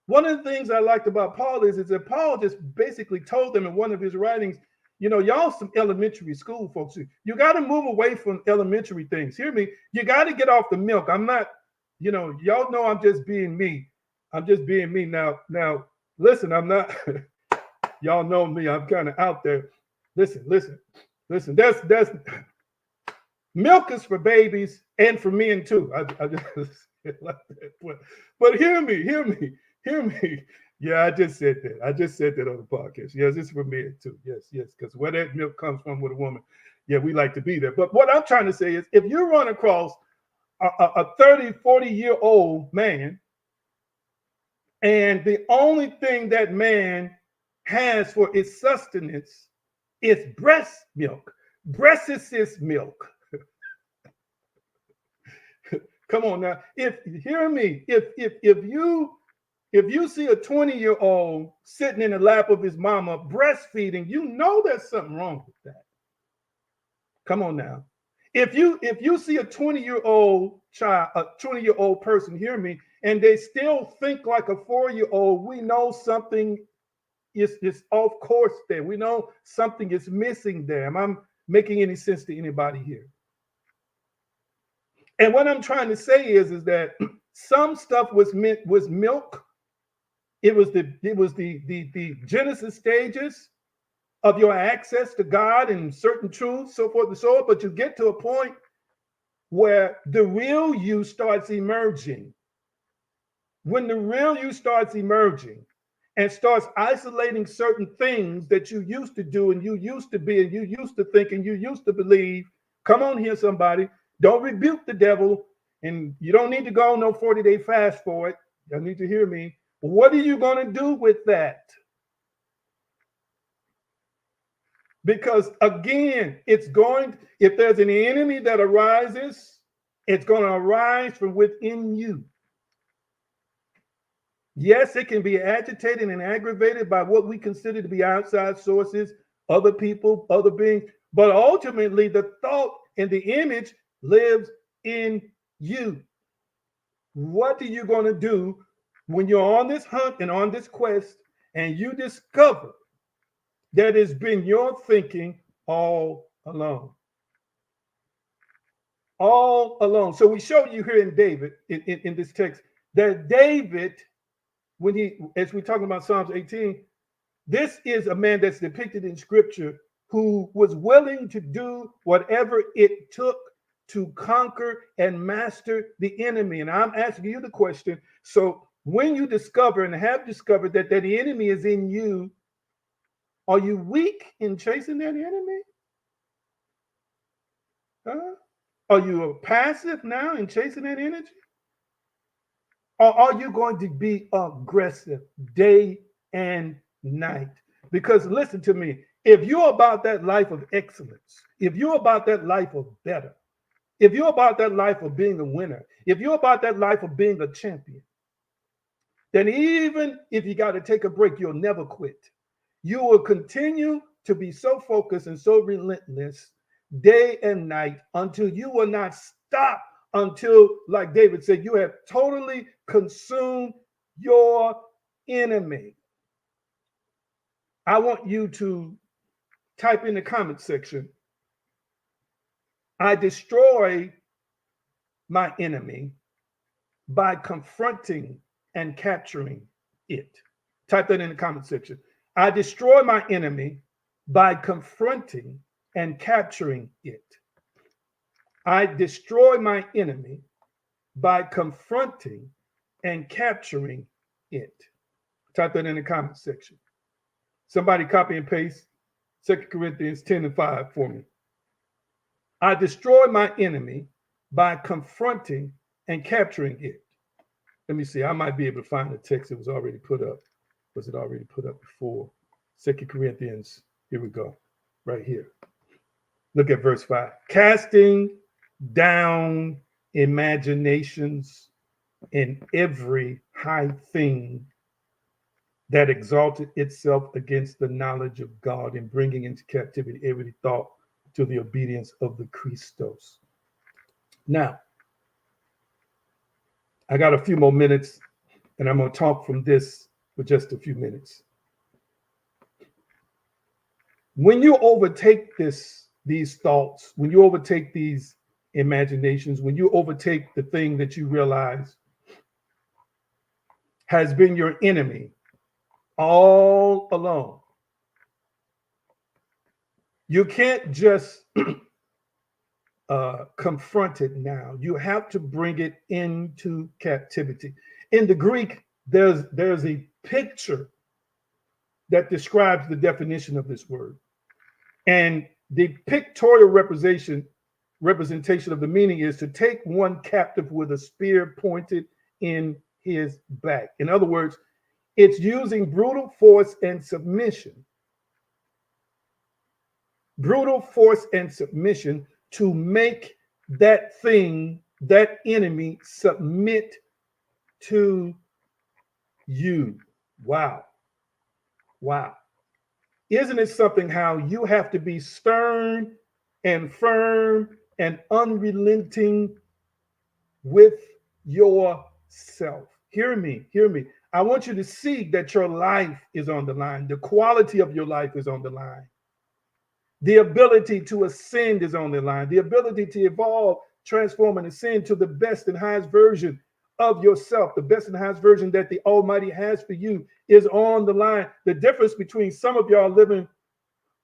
One of the things I liked about Paul is that Paul just basically told them in one of his writings, you know, y'all some elementary school folks, you got to move away from elementary things. Hear me, you got to get off the milk. I'm not, you know, y'all know I'm just being me. I'm just being me now. Listen, I'm not, y'all know me, I'm kind of out there. Listen, that's milk is for babies and for men too. I just like that. But hear me. Yeah, I just said that. I just said that on the podcast. Yes, it's for men too. Yes, because where that milk comes from with a woman, yeah, we like to be there. But what I'm trying to say is if you run across a 30, 40-year-old man, and the only thing that man has for its sustenance is breast milk. Breast milk. Come on now. Hear me. If you see a 20-year-old sitting in the lap of his mama breastfeeding, you know there's something wrong with that. Come on now. If you see a 20-year-old child, a 20-year-old person, hear me, and they still think like a 4-year-old, we know something is off course there. We know something is missing there. Am I making any sense to anybody here? And what I'm trying to say is that some stuff was milk. It was the Genesis stages of your access to God and certain truths, so forth and so on. But you get to a point where the real you starts emerging. When the real you starts emerging and starts isolating certain things that you used to do and you used to be and you used to think and you used to believe, come on here, somebody. Don't rebuke the devil, and you don't need to go on no 40-day fast for it. You need to hear me. What are you going to do with that? Because again, if there's an enemy that arises, it's going to arise from within you. Yes, it can be agitated and aggravated by what we consider to be outside sources, other people, other beings, but ultimately the thought and the image lives in you. What are you going to do when you're on this hunt and on this quest and you discover that it's been your thinking all along? All along. So we show you here in David, in this text, that David, as we're talking about Psalms 18, This is a man that's depicted in scripture who was willing to do whatever it took to conquer and master the enemy. And I'm asking you the question. So when you discover and have discovered that the enemy is in you, are you weak in chasing that enemy? Huh? Are you passive now in chasing that energy? Or are you going to be aggressive day and night? Because listen to me, if you're about that life of excellence, if you're about that life of better, if you're about that life of being a winner, if you're about that life of being a champion, then even if you got to take a break, you'll never quit. You will continue to be so focused and so relentless day and night until you will not stop, until, like David said, you have totally consumed your enemy. I want you to type in the comment section, I destroy my enemy by confronting and capturing it. Type that in the comment section. I destroy my enemy by confronting and capturing it. I destroy my enemy by confronting and capturing it. Type that in the comment section. Somebody copy and paste 2 Corinthians 10:5 for me. I destroy my enemy by confronting and capturing it. Let me see. I might be able to find the text that was already put up. Was it already put up before? 2 Corinthians. Here we go. Right here. Look at verse 5. Casting down imaginations in every high thing that exalted itself against the knowledge of God, and bringing into captivity every thought to the obedience of the Christos. Now, I got a few more minutes, and I'm going to talk from this for just a few minutes. When you overtake these thoughts, when you overtake these imaginations, when you overtake the thing that you realize has been your enemy all along, you can't just confront it now. You have to bring it into captivity. In the Greek, there's a picture that describes the definition of this word. And the pictorial representation of the meaning is to take one captive with a spear pointed in his back. In other words, it's using brutal force and submission. Brutal force and submission to make that thing, that enemy, submit to you. Wow. Wow. Isn't it something how you have to be stern and firm and unrelenting with yourself? Hear me, hear me. I want you to see that your life is on the line. The quality of your life is on the line. The ability to ascend is on the line. The ability to evolve, transform, and ascend to the best and highest version of yourself, the best and highest version that the Almighty has for you, is on the line. The difference between some of y'all living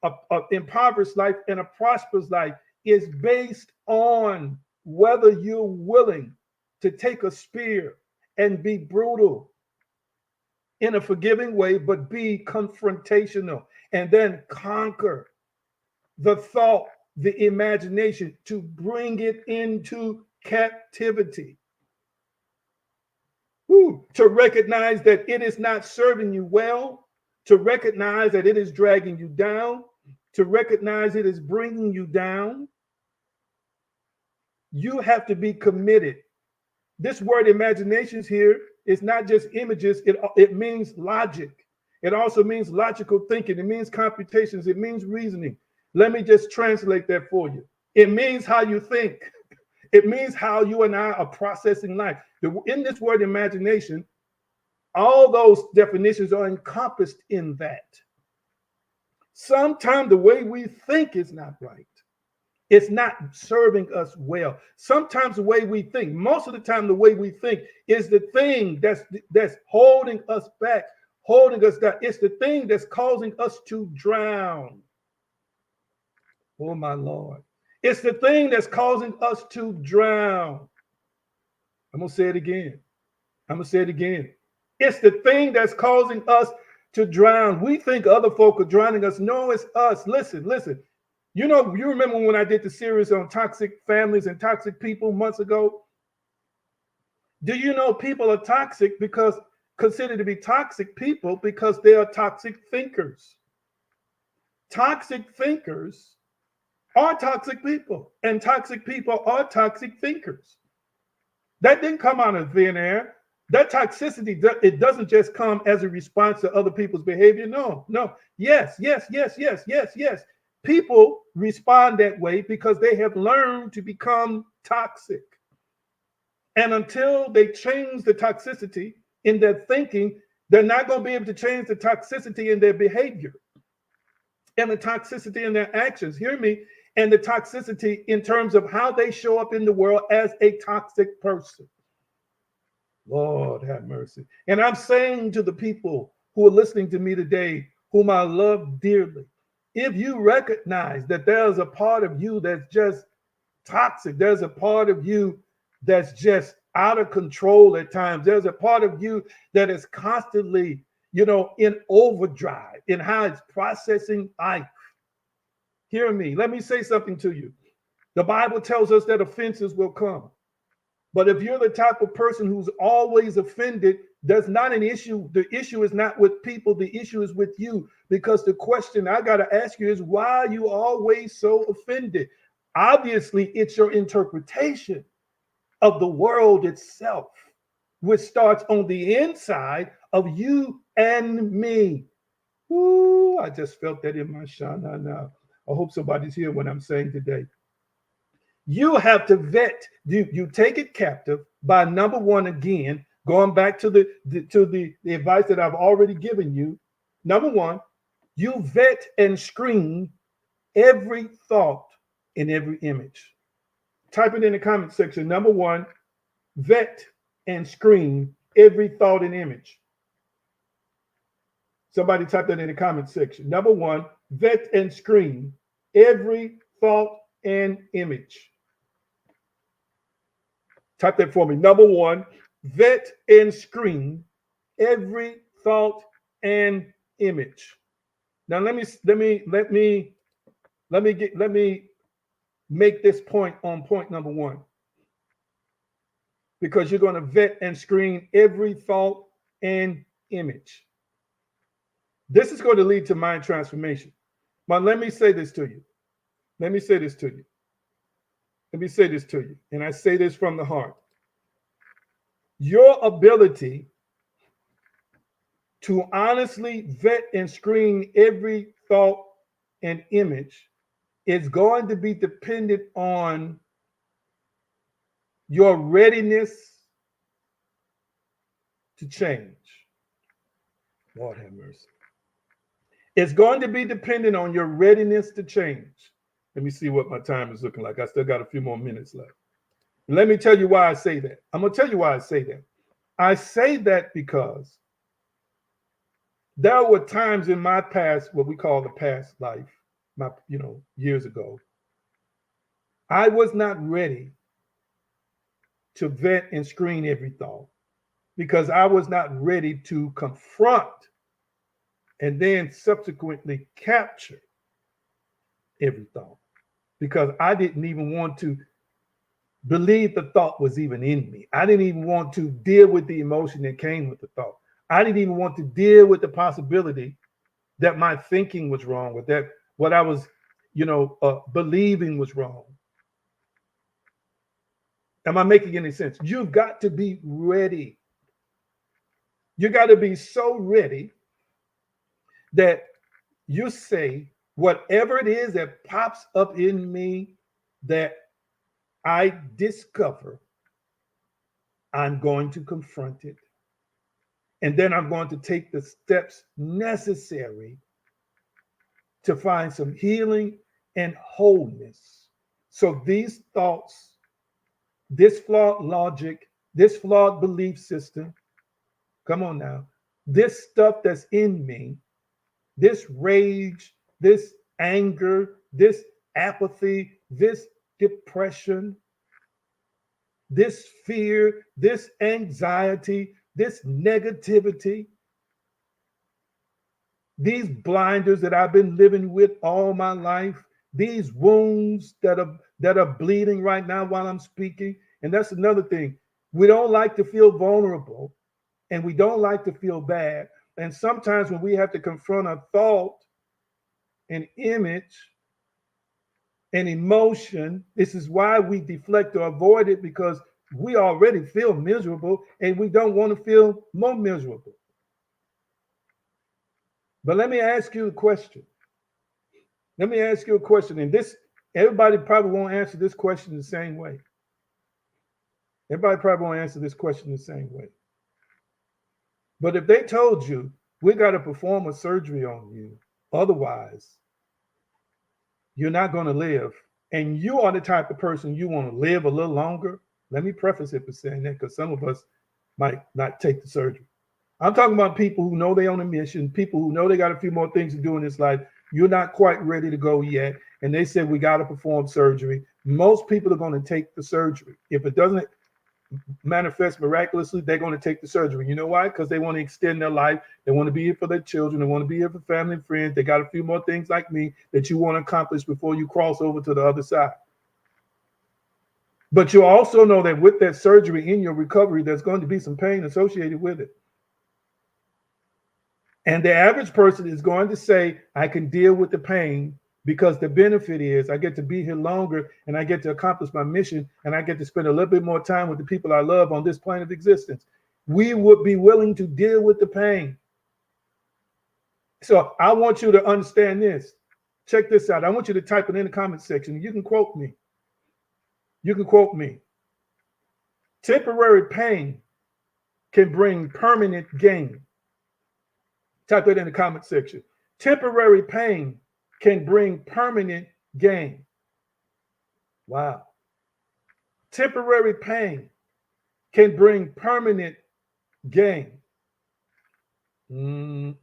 an impoverished life and a prosperous life is based on whether you're willing to take a spear and be brutal in a forgiving way, but be confrontational and then conquer the thought, the imagination, to bring it into captivity. To recognize that it is not serving you well, to recognize that it is dragging you down, to recognize it is bringing you down. You have to be committed. This word imaginations here is not just images, it means logic. It also means logical thinking. It means computations. It means reasoning. Let me just translate that for you. It means how you think. It means how you and I are processing life. In this word imagination, all those definitions are encompassed in that. Sometimes the way we think is not right. It's not serving us well. Sometimes the way we think, most of the time the way we think is the thing that's holding us back, holding us down. It's the thing that's causing us to drown. Oh, my Lord. It's the thing that's causing us to drown. I'm going to say it again. I'm going to say it again. It's the thing that's causing us to drown. We think other folk are drowning us. No, it's us. Listen, listen. You know, you remember when I did the series on toxic families and toxic people months ago? Do you know people are toxic because considered to be toxic people because they are toxic thinkers? Toxic thinkers are toxic people, and toxic people are toxic thinkers. That didn't come out of thin air. That toxicity, it doesn't just come as a response to other people's behavior. No, no. Yes, yes, yes, yes, yes, yes. People respond that way because they have learned to become toxic. And until they change the toxicity in their thinking, they're not going to be able to change the toxicity in their behavior and the toxicity in their actions. Hear me? And the toxicity in terms of how they show up in the world as a toxic person. Lord have mercy. And I'm saying to the people who are listening to me today, whom I love dearly, if you recognize that there's a part of you that's just toxic, there's a part of you that's just out of control at times, there's a part of you that is constantly, in overdrive in how it's processing life. Hear me. Let me say something to you. The Bible tells us that offenses will come. But if you're the type of person who's always offended, there's not an issue. The issue is not with people. The issue is with you. Because the question I got to ask you is, why are you always so offended? Obviously, it's your interpretation of the world itself, which starts on the inside of you and me. Ooh, I just felt that in my shana now. I hope somebody's here when I'm saying today. You have to vet. You take it captive by number one, again, going back to the advice that I've already given you. Number one, you vet and screen every thought and every image. Type it in the comment section. Number one, vet and screen every thought and image. Somebody type that in the comment section. Number one, vet and screen every thought and image. Type that for me. Number one, vet and screen every thought and image. Now let me make this point on point number one, because you're going to vet and screen every thought and image. This is going to lead to mind transformation. But let me say this to you. Let me say this to you. Let me say this to you. And I say this from the heart. Your ability to honestly vet and screen every thought and image is going to be dependent on your readiness to change. Lord have mercy. It's going to be dependent on your readiness to change. Let me see what my time is looking like. I still got a few more minutes left. Let me tell you why I say that. I'm going to tell you why I say that. I say that because there were times in my past, what we call the past life, years ago, I was not ready to vet and screen every thought because I was not ready to confront and then subsequently capture every thought, because I didn't even want to believe the thought was even in me. I didn't even want to deal with the emotion that came with the thought. I didn't even want to deal with the possibility that my thinking was wrong, with that what I was, believing was wrong. Am I making any sense? You've got to be ready. You got to be so ready that you say, whatever it is that pops up in me that I discover, I'm going to confront it. And then I'm going to take the steps necessary to find some healing and wholeness. So these thoughts, this flawed logic, this flawed belief system, come on now, this stuff that's in me, this rage, this anger, this apathy, this depression, this fear, this anxiety, this negativity, these blinders that I've been living with all my life, these wounds that are bleeding right now while I'm speaking. And that's another thing. We don't like to feel vulnerable and we don't like to feel bad. And sometimes when we have to confront a thought, an image, an emotion, this is why we deflect or avoid it, because we already feel miserable and we don't want to feel more miserable. But let me ask you a question. Let me ask you a question. And this, everybody probably won't answer this question the same way. Everybody probably won't answer this question the same way. But if they told you, we got to perform a surgery on you, otherwise, you're not going to live, and you are the type of person you want to live a little longer, let me preface it by saying that, because some of us might not take the surgery. I'm talking about people who know they're on a mission, people who know they got a few more things to do in this life. You're not quite ready to go yet. And they said, we got to perform surgery. Most people are going to take the surgery. If it doesn't manifest miraculously, they're going to take the surgery. You know why? Because they want to extend their life. They want to be here for their children. They want to be here for family and friends. They got a few more things like me that you want to accomplish before you cross over to the other side. But you also know that with that surgery in your recovery, there's going to be some pain associated with it. And the average person is going to say, I can deal with the pain because the benefit is I get to be here longer and I get to accomplish my mission and I get to spend a little bit more time with the people I love on this plane of existence. We would be willing to deal with the pain. So I want you to understand this. Check this out. I want you to type it in the comment section. You can quote me. You can quote me. Temporary pain can bring permanent gain. Type that in the comment section. Temporary pain can bring permanent gain. Wow. Temporary pain can bring permanent gain. Come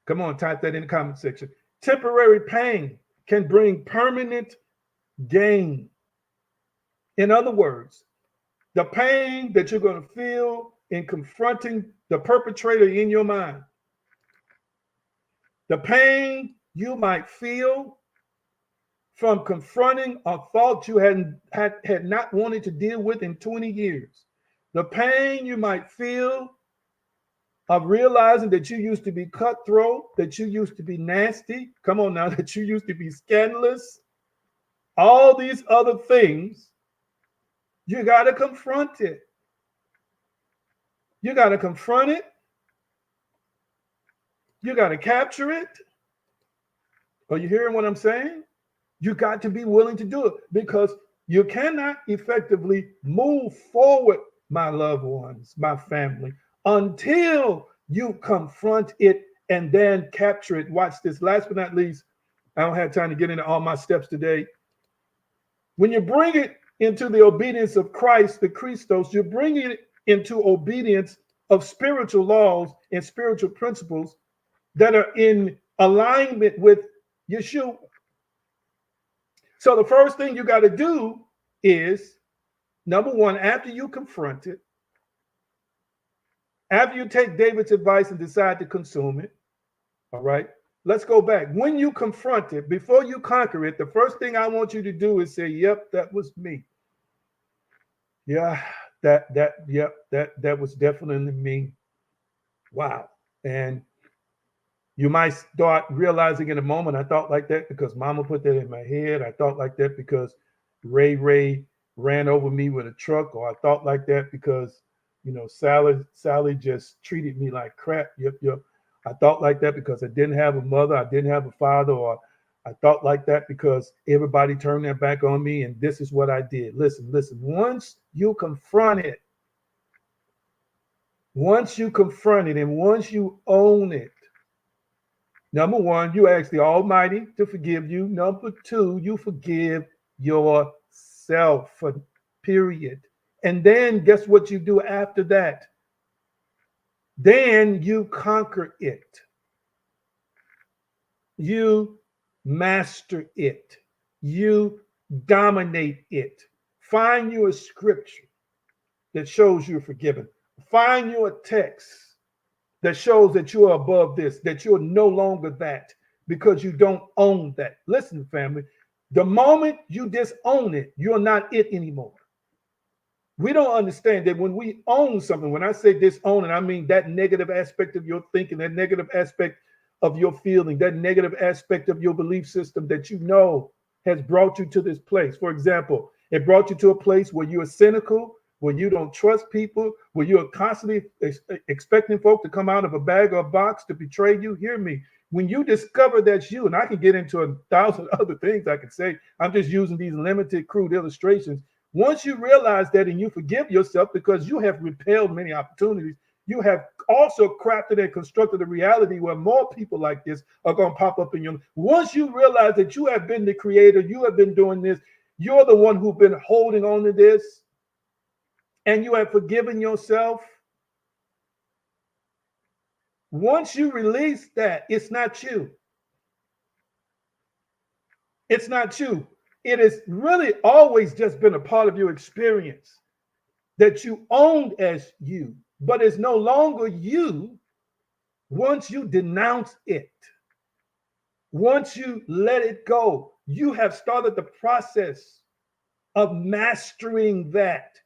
on, type that in the comment section. Temporary pain can bring permanent gain. In other words, the pain that you're going to feel in confronting the perpetrator in your mind, the pain you might feel from confronting a thought you had not wanted to deal with in 20 years, the pain you might feel of realizing that you used to be cutthroat, that you used to be nasty, come on now, that you used to be scandalous, all these other things, you got to confront it. You got to confront it. You got to capture it. Are you hearing what I'm saying? You got to be willing to do it, because you cannot effectively move forward, my loved ones, my family, until you confront it and then capture it. Watch this. Last but not least, I don't have time to get into all my steps today. When you bring it into the obedience of Christ, the Christos, you're bringing it into obedience of spiritual laws and spiritual principles that are in alignment with Yeshua. So the first thing you got to do is, number one, after you confront it, after you take David's advice and decide to consume it, all right, let's go back. When you confront it, before you conquer it, the first thing I want you to do is say, yep, that was me. Yeah, that was definitely me. Wow. And you might start realizing in a moment, I thought like that because mama put that in my head. I thought like that because Ray ran over me with a truck, or I thought like that because, Sally just treated me like crap. Yep. I thought like that because I didn't have a mother, I didn't have a father, or I thought like that because everybody turned their back on me and this is what I did. Listen, once you confront it, and once you own it, number one, you ask the Almighty to forgive you. Number two, you forgive yourself, period. And then guess what you do after that? Then you conquer it. You master it. You dominate it. Find you a scripture that shows you're forgiven. Find you a text that shows that you are above this, that you're no longer that because you don't own that. Listen, family, the moment you disown it, you're not it anymore. We don't understand that when we own something, when I say disown it, I mean that negative aspect of your thinking, that negative aspect of your feeling, that negative aspect of your belief system that you know has brought you to this place. For example, it brought you to a place where you are cynical, where you don't trust people, where you are constantly expecting folk to come out of a bag or a box to betray you. Hear me. When you discover that's you, and I can get into 1,000 other things I could say, I'm just using these limited, crude illustrations. Once you realize that and you forgive yourself because you have repelled many opportunities, you have also crafted and constructed a reality where more people like this are going to pop up in your life. Once you realize that you have been the creator, you have been doing this, you're the one who's been holding on to this, and you have forgiven yourself. Once you release that, it's not you. It's not you. It has really always just been a part of your experience that you owned as you, but it's no longer you once you denounce it. Once you let it go, you have started the process of mastering that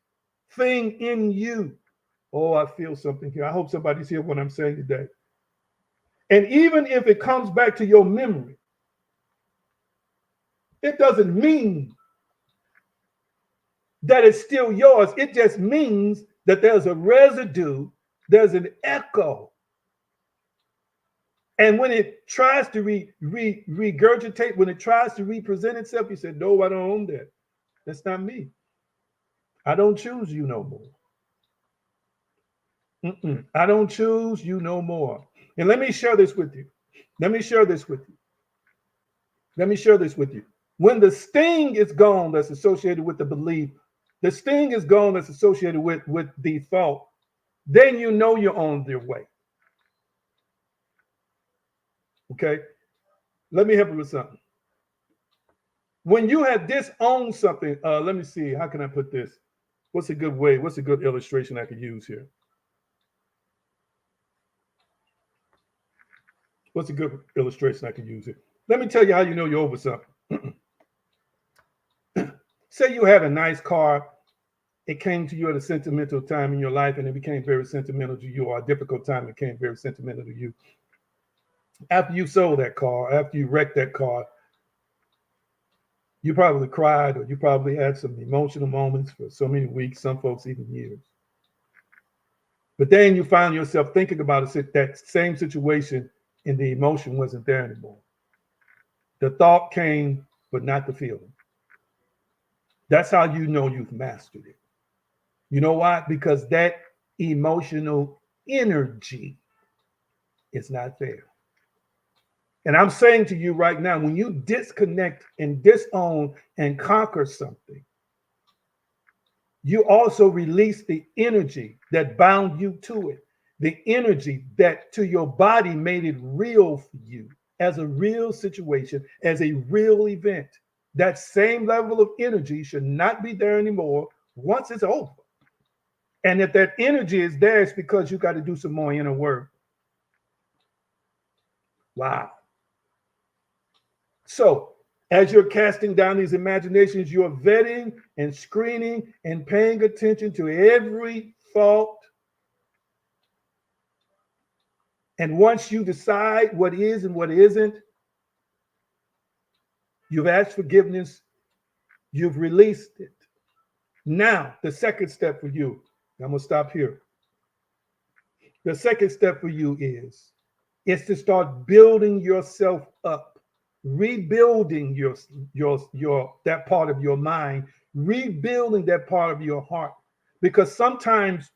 thing in you. Oh, I feel something here. I hope somebody's hearing what I'm saying today. And even if it comes back to your memory, it doesn't mean that it's still yours. It just means that there's a residue, there's an echo. And when it tries to regurgitate, when it tries to represent itself, you say, no, I don't own that. That's not me. I don't choose you no more. I don't choose you no more. And let me share this with you. Let me share this with you. Let me share this with you. When the sting is gone that's associated with the belief, the sting is gone that's associated with the thought, then you know you're on your way. Okay? Let me help you with something. When you have disowned something, let me see, how can I put this? What's a good way? What's a good illustration I could use here? What's a good illustration I could use here? Let me tell you how you know you're over something. Say you had a nice car. It came to you at a sentimental time in your life, and it became very sentimental to you, or a difficult time became very sentimental to you. After you sold that car, after you wrecked that car, you probably cried, or you probably had some emotional moments for so many weeks, some folks even years. But then you found yourself thinking about that same situation, and the emotion wasn't there anymore. The thought came, but not the feeling. That's how you know you've mastered it. You know why? Because that emotional energy is not there. And I'm saying to you right now, when you disconnect and disown and conquer something, you also release the energy that bound you to it, the energy that to your body made it real for you as a real situation, as a real event. That same level of energy should not be there anymore once it's over. And if that energy is there, it's because you got to do some more inner work. Wow. So, as you're casting down these imaginations, you're vetting and screening and paying attention to every thought. And once you decide what is and what isn't, you've asked forgiveness, you've released it. Now, the second step for you, I'm going to stop here. The second step for you is to start building yourself up, rebuilding your that part of your mind, rebuilding that part of your heart, because sometimes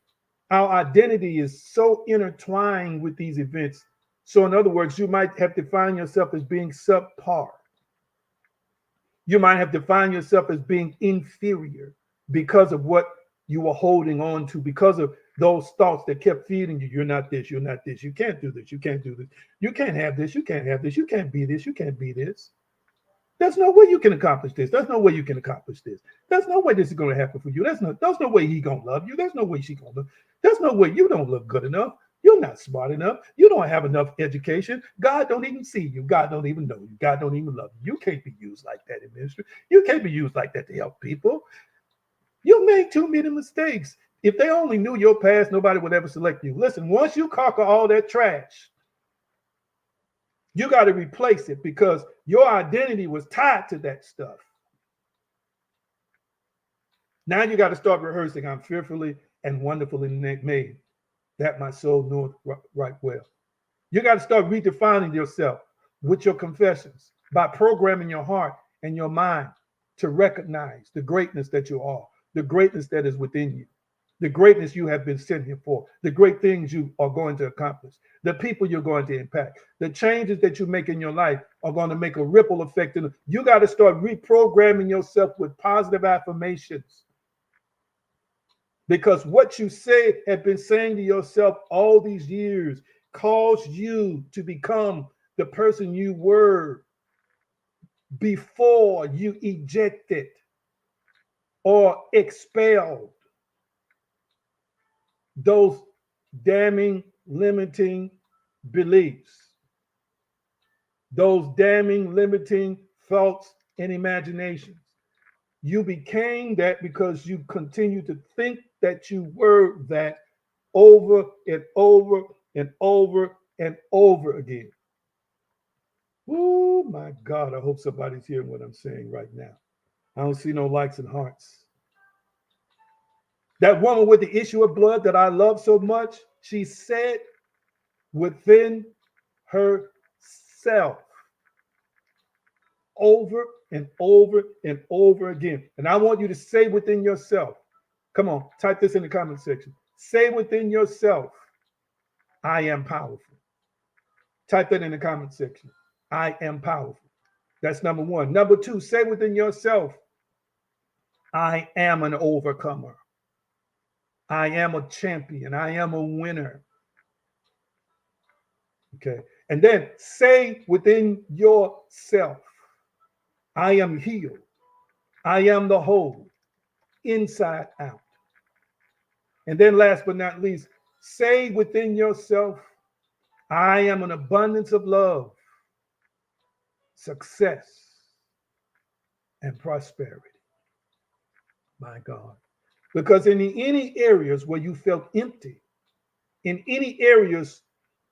our identity is so intertwined with these events. So in other words, you might have defined yourself as being subpar. You might have defined yourself as being inferior because of what you were holding on to, because of Those thoughts that kept feeding you, you're not this, you're not this, you can't do this, you can't do this, you can't have this, you can't have this, you can't be this, you can't be this. There's no way you can accomplish this. There's no way you can accomplish this. There's no way this is going to happen for you. There's no way he gonna love you. There's no way she gonna love. There's no way you don't look good enough. You're not smart enough. You don't have enough education. God don't even see you. God don't even know you. God don't even love you. You can't be used like that in ministry. You can't be used like that to help people. You made too many mistakes. If they only knew your past, nobody would ever select you. Listen, once you conquer all that trash, you got to replace it because your identity was tied to that stuff. Now you got to start rehearsing. I'm fearfully and wonderfully made, that my soul knoweth right well. You got to start redefining yourself with your confessions by programming your heart and your mind to recognize the greatness that you are, the greatness that is within you, the greatness you have been sent here for, the great things you are going to accomplish, the people you're going to impact, the changes that you make in your life are going to make a ripple effect. You got to start reprogramming yourself with positive affirmations. Because what you say have been saying to yourself all these years caused you to become the person you were before you ejected or expelled those damning, limiting beliefs, those damning, limiting thoughts and imaginations. You became that because you continue to think that you were that over and over and over and over again. Oh my God, I hope somebody's hearing what I'm saying right now. I don't see no likes and hearts. That woman with the issue of blood that I love so much, she said within herself over and over and over again. And I want you to say within yourself, come on, type this in the comment section. Say within yourself, I am powerful. Type that in the comment section. I am powerful. That's number one. Number two, say within yourself, I am an overcomer. I am a champion. I am a winner. Okay. And then say within yourself, I am healed. I am the whole, inside out. And then last but not least, say within yourself, I am an abundance of love, success, and prosperity. My God. Because in any areas where you felt empty, in any areas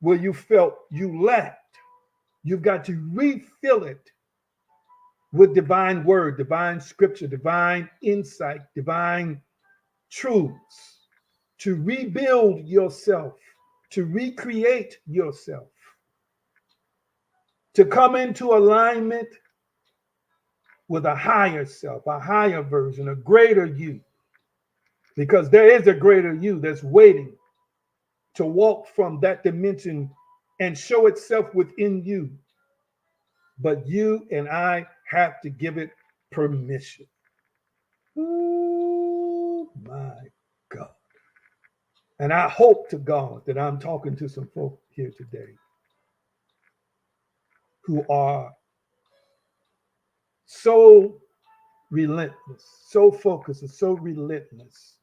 where you felt you lacked, you've got to refill it with divine word, divine scripture, divine insight, divine truths to rebuild yourself, to recreate yourself, to come into alignment with a higher self, a higher version, a greater you. Because there is a greater you that's waiting to walk from that dimension and show itself within you. But you and I have to give it permission. Oh my God. And I hope to God that I'm talking to some folk here today who are so relentless, so focused, and so relentless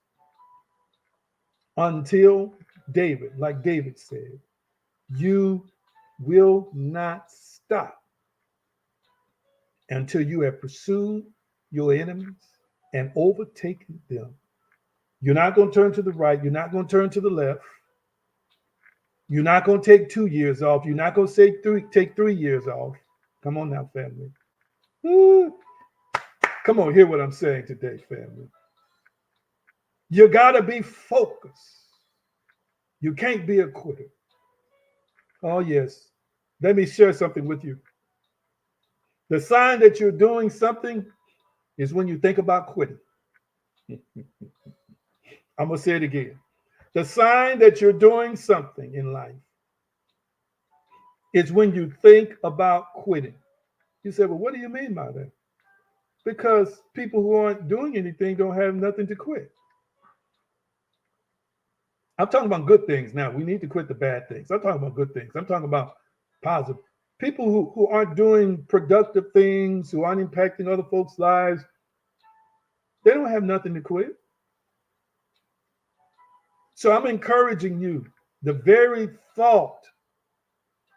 until David, like David said, you will not stop until you have pursued your enemies and overtaken them. You're not going to turn to the right. You're not going to turn to the left. You're not going to take 2 years off. You're not going to take 3 years off. Come on now, family. Woo. Come on, hear what I'm saying today, family. You got to be focused. You can't be a quitter. Oh, yes. Let me share something with you. The sign that you're doing something is when you think about quitting. I'm going to say it again. The sign that you're doing something in life is when you think about quitting. You say, well, what do you mean by that? Because people who aren't doing anything don't have nothing to quit. I'm talking about good things now. We need to quit the bad things. I'm talking about good things. I'm talking about positive. People who aren't doing productive things, who aren't impacting other folks' lives, they don't have nothing to quit. So I'm encouraging you, the very thought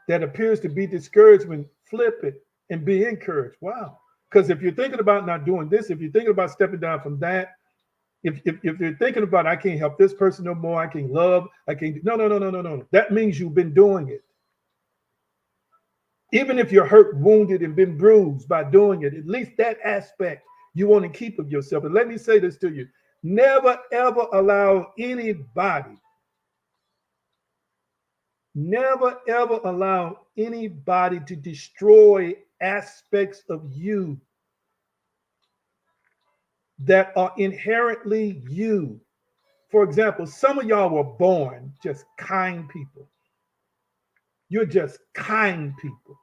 that appears to be discouragement, flip it and be encouraged. Wow. Because if you're thinking about not doing this, if you're thinking about stepping down from that, if you're thinking about I can't help this person no more, I can't love, I can't no. That means you've been doing it. Even if you're hurt, wounded, and been bruised by doing it, at least that aspect you want to keep of yourself. And let me say this to you. Never ever allow anybody, never ever allow anybody to destroy aspects of you that are inherently you. For example, some of y'all were born just kind people. You're just kind people.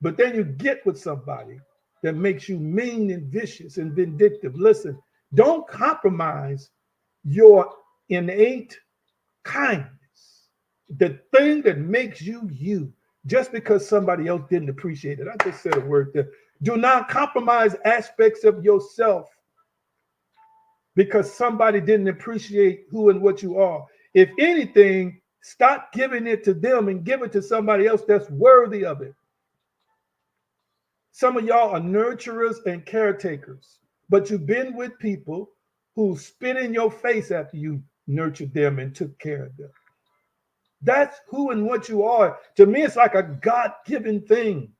But then you get with somebody that makes you mean and vicious and vindictive. Listen, don't compromise your innate kindness. The thing that makes you you, just because somebody else didn't appreciate it. I just said a word there. Do not compromise aspects of yourself because somebody didn't appreciate who and what you are. If anything, stop giving it to them and give it to somebody else that's worthy of it. Some of y'all are nurturers and caretakers, but you've been with people who spit in your face after you nurtured them and took care of them. That's who and what you are. To me, it's like a God-given thing.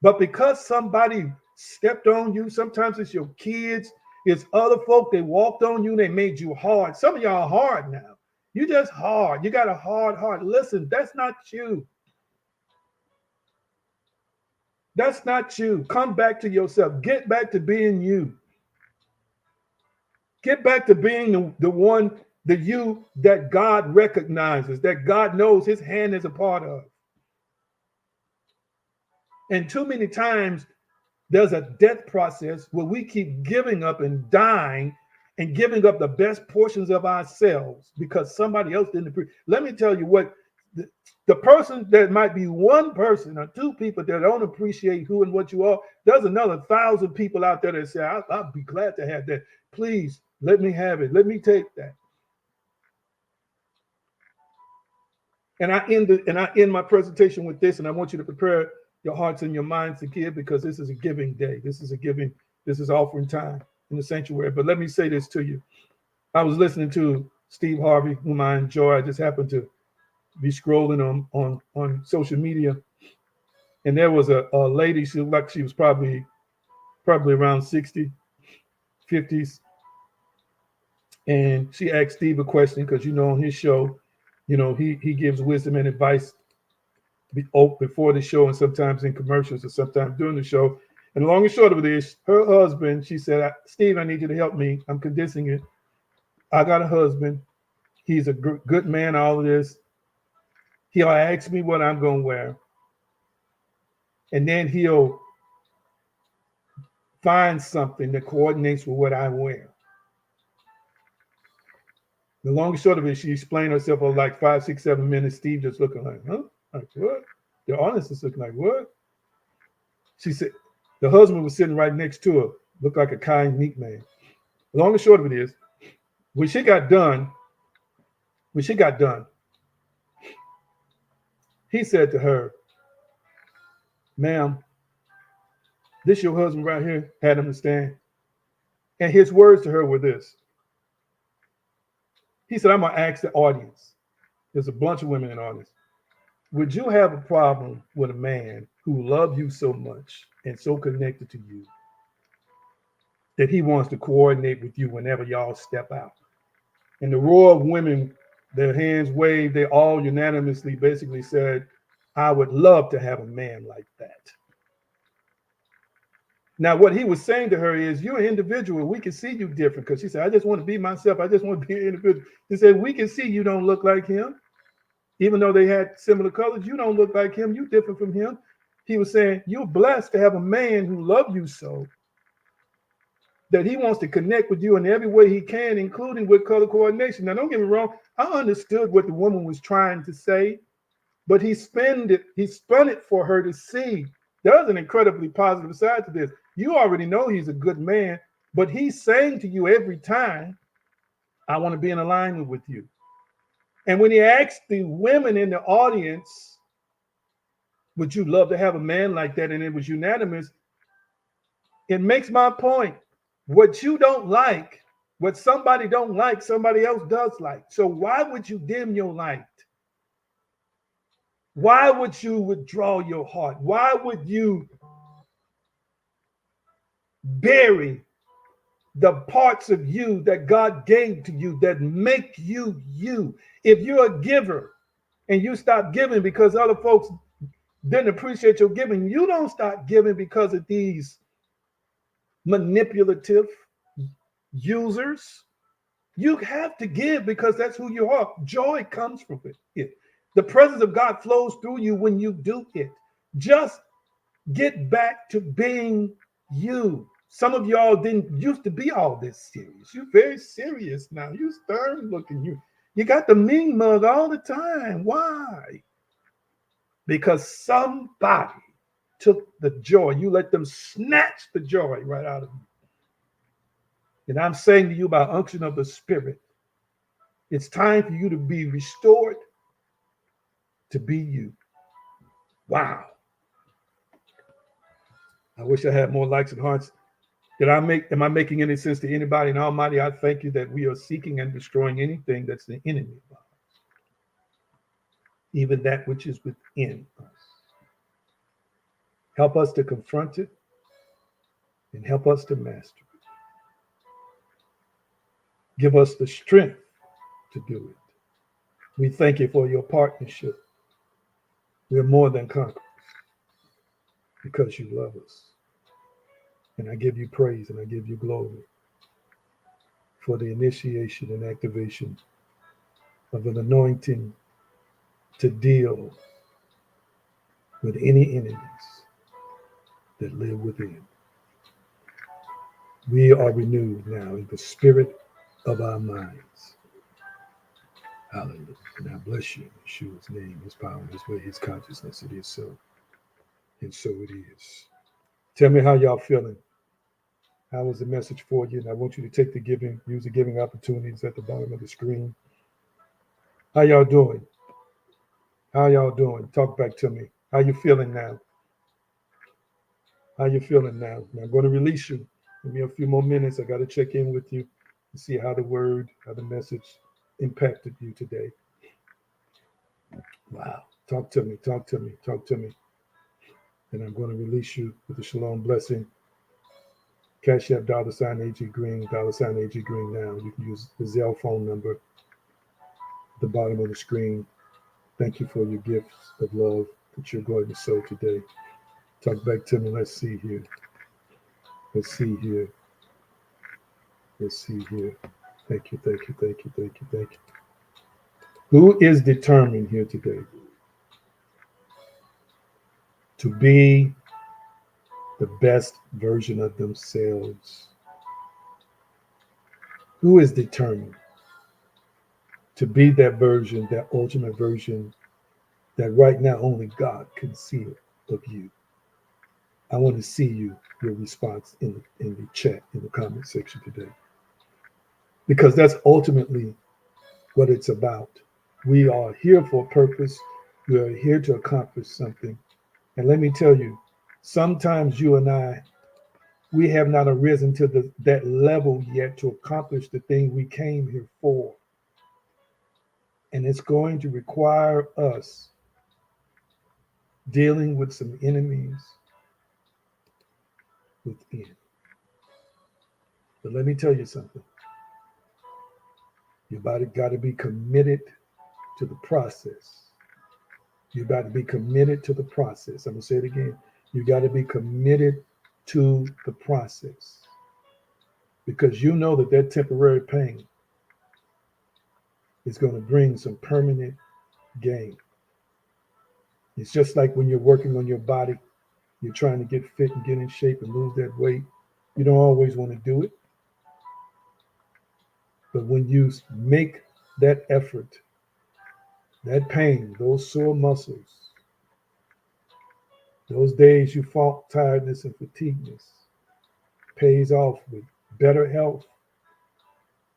But because somebody stepped on you, sometimes it's your kids, it's other folk, they walked on you, they made you hard. Some of y'all are hard now. You just hard. You got a hard heart. Listen, that's not you. That's not you. Come back to yourself. Get back to being you. Get back to being the one, the you that God recognizes, that God knows his hand is a part of. And too many times there's a death process where we keep giving up and dying and giving up the best portions of ourselves because somebody else didn't appreciate. Let me tell you what, the person that might be one person or two people that don't appreciate who and what you are, there's another 1,000 people out there that say, I'll be glad to have that. Please let me have it. Let me take that. And I end my presentation with this, and I want you to prepare your hearts and your minds to give, because this is a giving day. This is offering time in the sanctuary. But let me say this to you. I was listening to Steve Harvey, whom I enjoy. I just happened to be scrolling on social media, and there was a lady. She looked like she was probably around 60, 50s, and she asked Steve a question because on his show, he gives wisdom and advice before the show and sometimes in commercials or sometimes during the show. And the long and short of it is, her husband, she said, Steve, I need you to help me. I'm condensing it. I got a husband. He's a good man, all of this. He'll ask me what I'm going to wear. And then he'll find something that coordinates with what I wear. The long and short of it, she explained herself for like 5, 6, 7 minutes. Steve just looking like, huh? Like, what? The audience is looking like, what? She said, the husband was sitting right next to her, looked like a kind, meek man. The long and short of it is, when she got done, he said to her, ma'am, this your husband right here? Had him to stand. And his words to her were this. He said, I'm going to ask the audience. There's a bunch of women in the audience. Would you have a problem with a man who loves you so much and so connected to you that he wants to coordinate with you whenever y'all step out? And the roar of women, their hands waved, they all unanimously basically said, I would love to have a man like that. Now, what he was saying to her is, you're an individual. We can see you different. Because she said, I just want to be myself. I just want to be an individual. He said, we can see you don't look like him. Even though they had similar colors, you don't look like him. You're different from him. He was saying, you're blessed to have a man who loves you so that he wants to connect with you in every way he can, including with color coordination. Now, don't get me wrong. I understood what the woman was trying to say, but he spun it for her to see. There's an incredibly positive side to this. You already know he's a good man, but he's saying to you every time, I want to be in alignment with you. And when he asked the women in the audience, would you love to have a man like that? And it was unanimous. It makes my point. What you don't like, what somebody don't like, somebody else does like. So why would you dim your light? Why would you withdraw your heart? Why would you bury the parts of you that God gave to you that make you you? If you're a giver and you stop giving because other folks didn't appreciate your giving, you don't stop giving because of these manipulative users. You have to give because that's who you are. Joy comes from it. The presence of God flows through you when you do it. Just get back to being you. Some of y'all didn't used to be all this serious. You're very serious now. You stern looking. You got the mean mug all the time. Why? Because somebody took the joy. You let them snatch the joy right out of you. And I'm saying to you by unction of the Spirit, it's time for you to be restored to be you. Wow. I wish I had more likes and hearts. Am I making any sense to anybody? And Almighty, I thank you that we are seeking and destroying anything that's the enemy of us, even that which is within us. Help us to confront it and help us to master it. Give us the strength to do it. We thank you for your partnership. We're more than conquerors because you love us. And I give you praise and I give you glory for the initiation and activation of an anointing to deal with any enemies that live within. We are renewed now in the spirit of our minds. Hallelujah. And I bless you in Yeshua's name, his power, his way, his consciousness. It is so. And so it is. Tell me how y'all feeling. How was the message for you? And I want you to take use the giving opportunities at the bottom of the screen. How y'all doing? How y'all doing? Talk back to me. How you feeling now? How you feeling now? And I'm going to release you. Give me a few more minutes. I got to check in with you and see how the message impacted you today. Wow. Talk to me. And I'm going to release you with the shalom blessing. Cash App $AG Green, $AG Green now. You can use the Zelle phone number at the bottom of the screen. Thank you for your gifts of love that you're going to sow today. Talk back to me. Let's see here. Thank you. Who is determined here today to be the best version of themselves? Who is determined to be that version, that ultimate version that right now only God can see of you? I want to see your response in the chat, in the comment section today. Because that's ultimately what it's about. We are here for a purpose. We are here to accomplish something. And let me tell you, sometimes you and I, we have not arisen to that level yet to accomplish the thing we came here for. And it's going to require us dealing with some enemies within. But let me tell you something. You got to be committed to the process. You got to be committed to the process. I'm going to say it again. You got to be committed to the process. Because you know that temporary pain is going to bring some permanent gain. It's just like when you're working on your body, you're trying to get fit and get in shape and lose that weight. You don't always want to do it. But when you make that effort, that pain, those sore muscles, those days you fought tiredness and fatigueness, pays off with better health,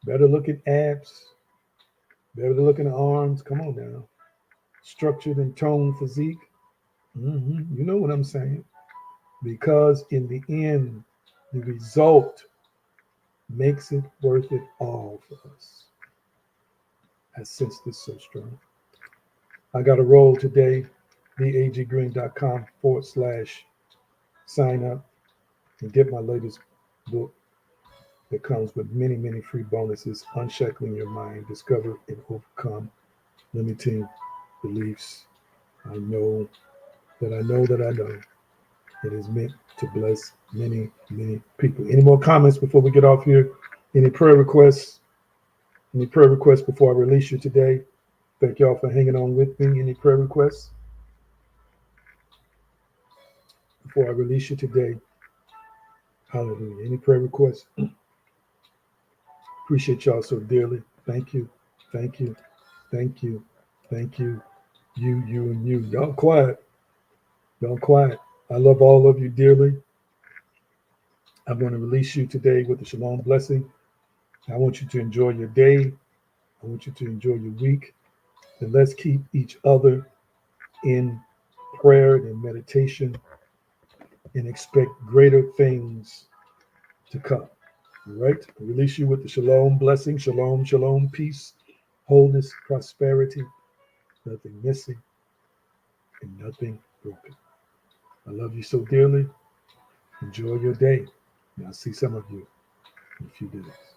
better looking abs, better looking arms. Come on now. Structured and toned physique. You know what I'm saying. Because in the end, the result makes it worth it all for us. I sense this so strong. I got a roll today, theaggreen.com/sign up and get my latest book that comes with many, many free bonuses, Unshackling Your Mind, Discover and Overcome Limiting Beliefs. I know that it is meant to bless many, many people. Any more comments before we get off here? Any prayer requests? Any prayer requests before I release you today? Thank y'all for hanging on with me. Any prayer requests before I release you today? Hallelujah. Any prayer requests? Appreciate y'all so dearly. Thank you. Thank you. Thank you. Thank you. You, and you. Y'all quiet. Y'all quiet. I love all of you dearly. I'm going to release you today with the shalom blessing. I want you to enjoy your day. I want you to enjoy your week. And let's keep each other in prayer and meditation and expect greater things to come. All right? I release you with the shalom blessing. Shalom, shalom, peace, wholeness, prosperity, nothing missing and nothing broken. I love you so dearly. Enjoy your day. And I'll see some of you in a few days.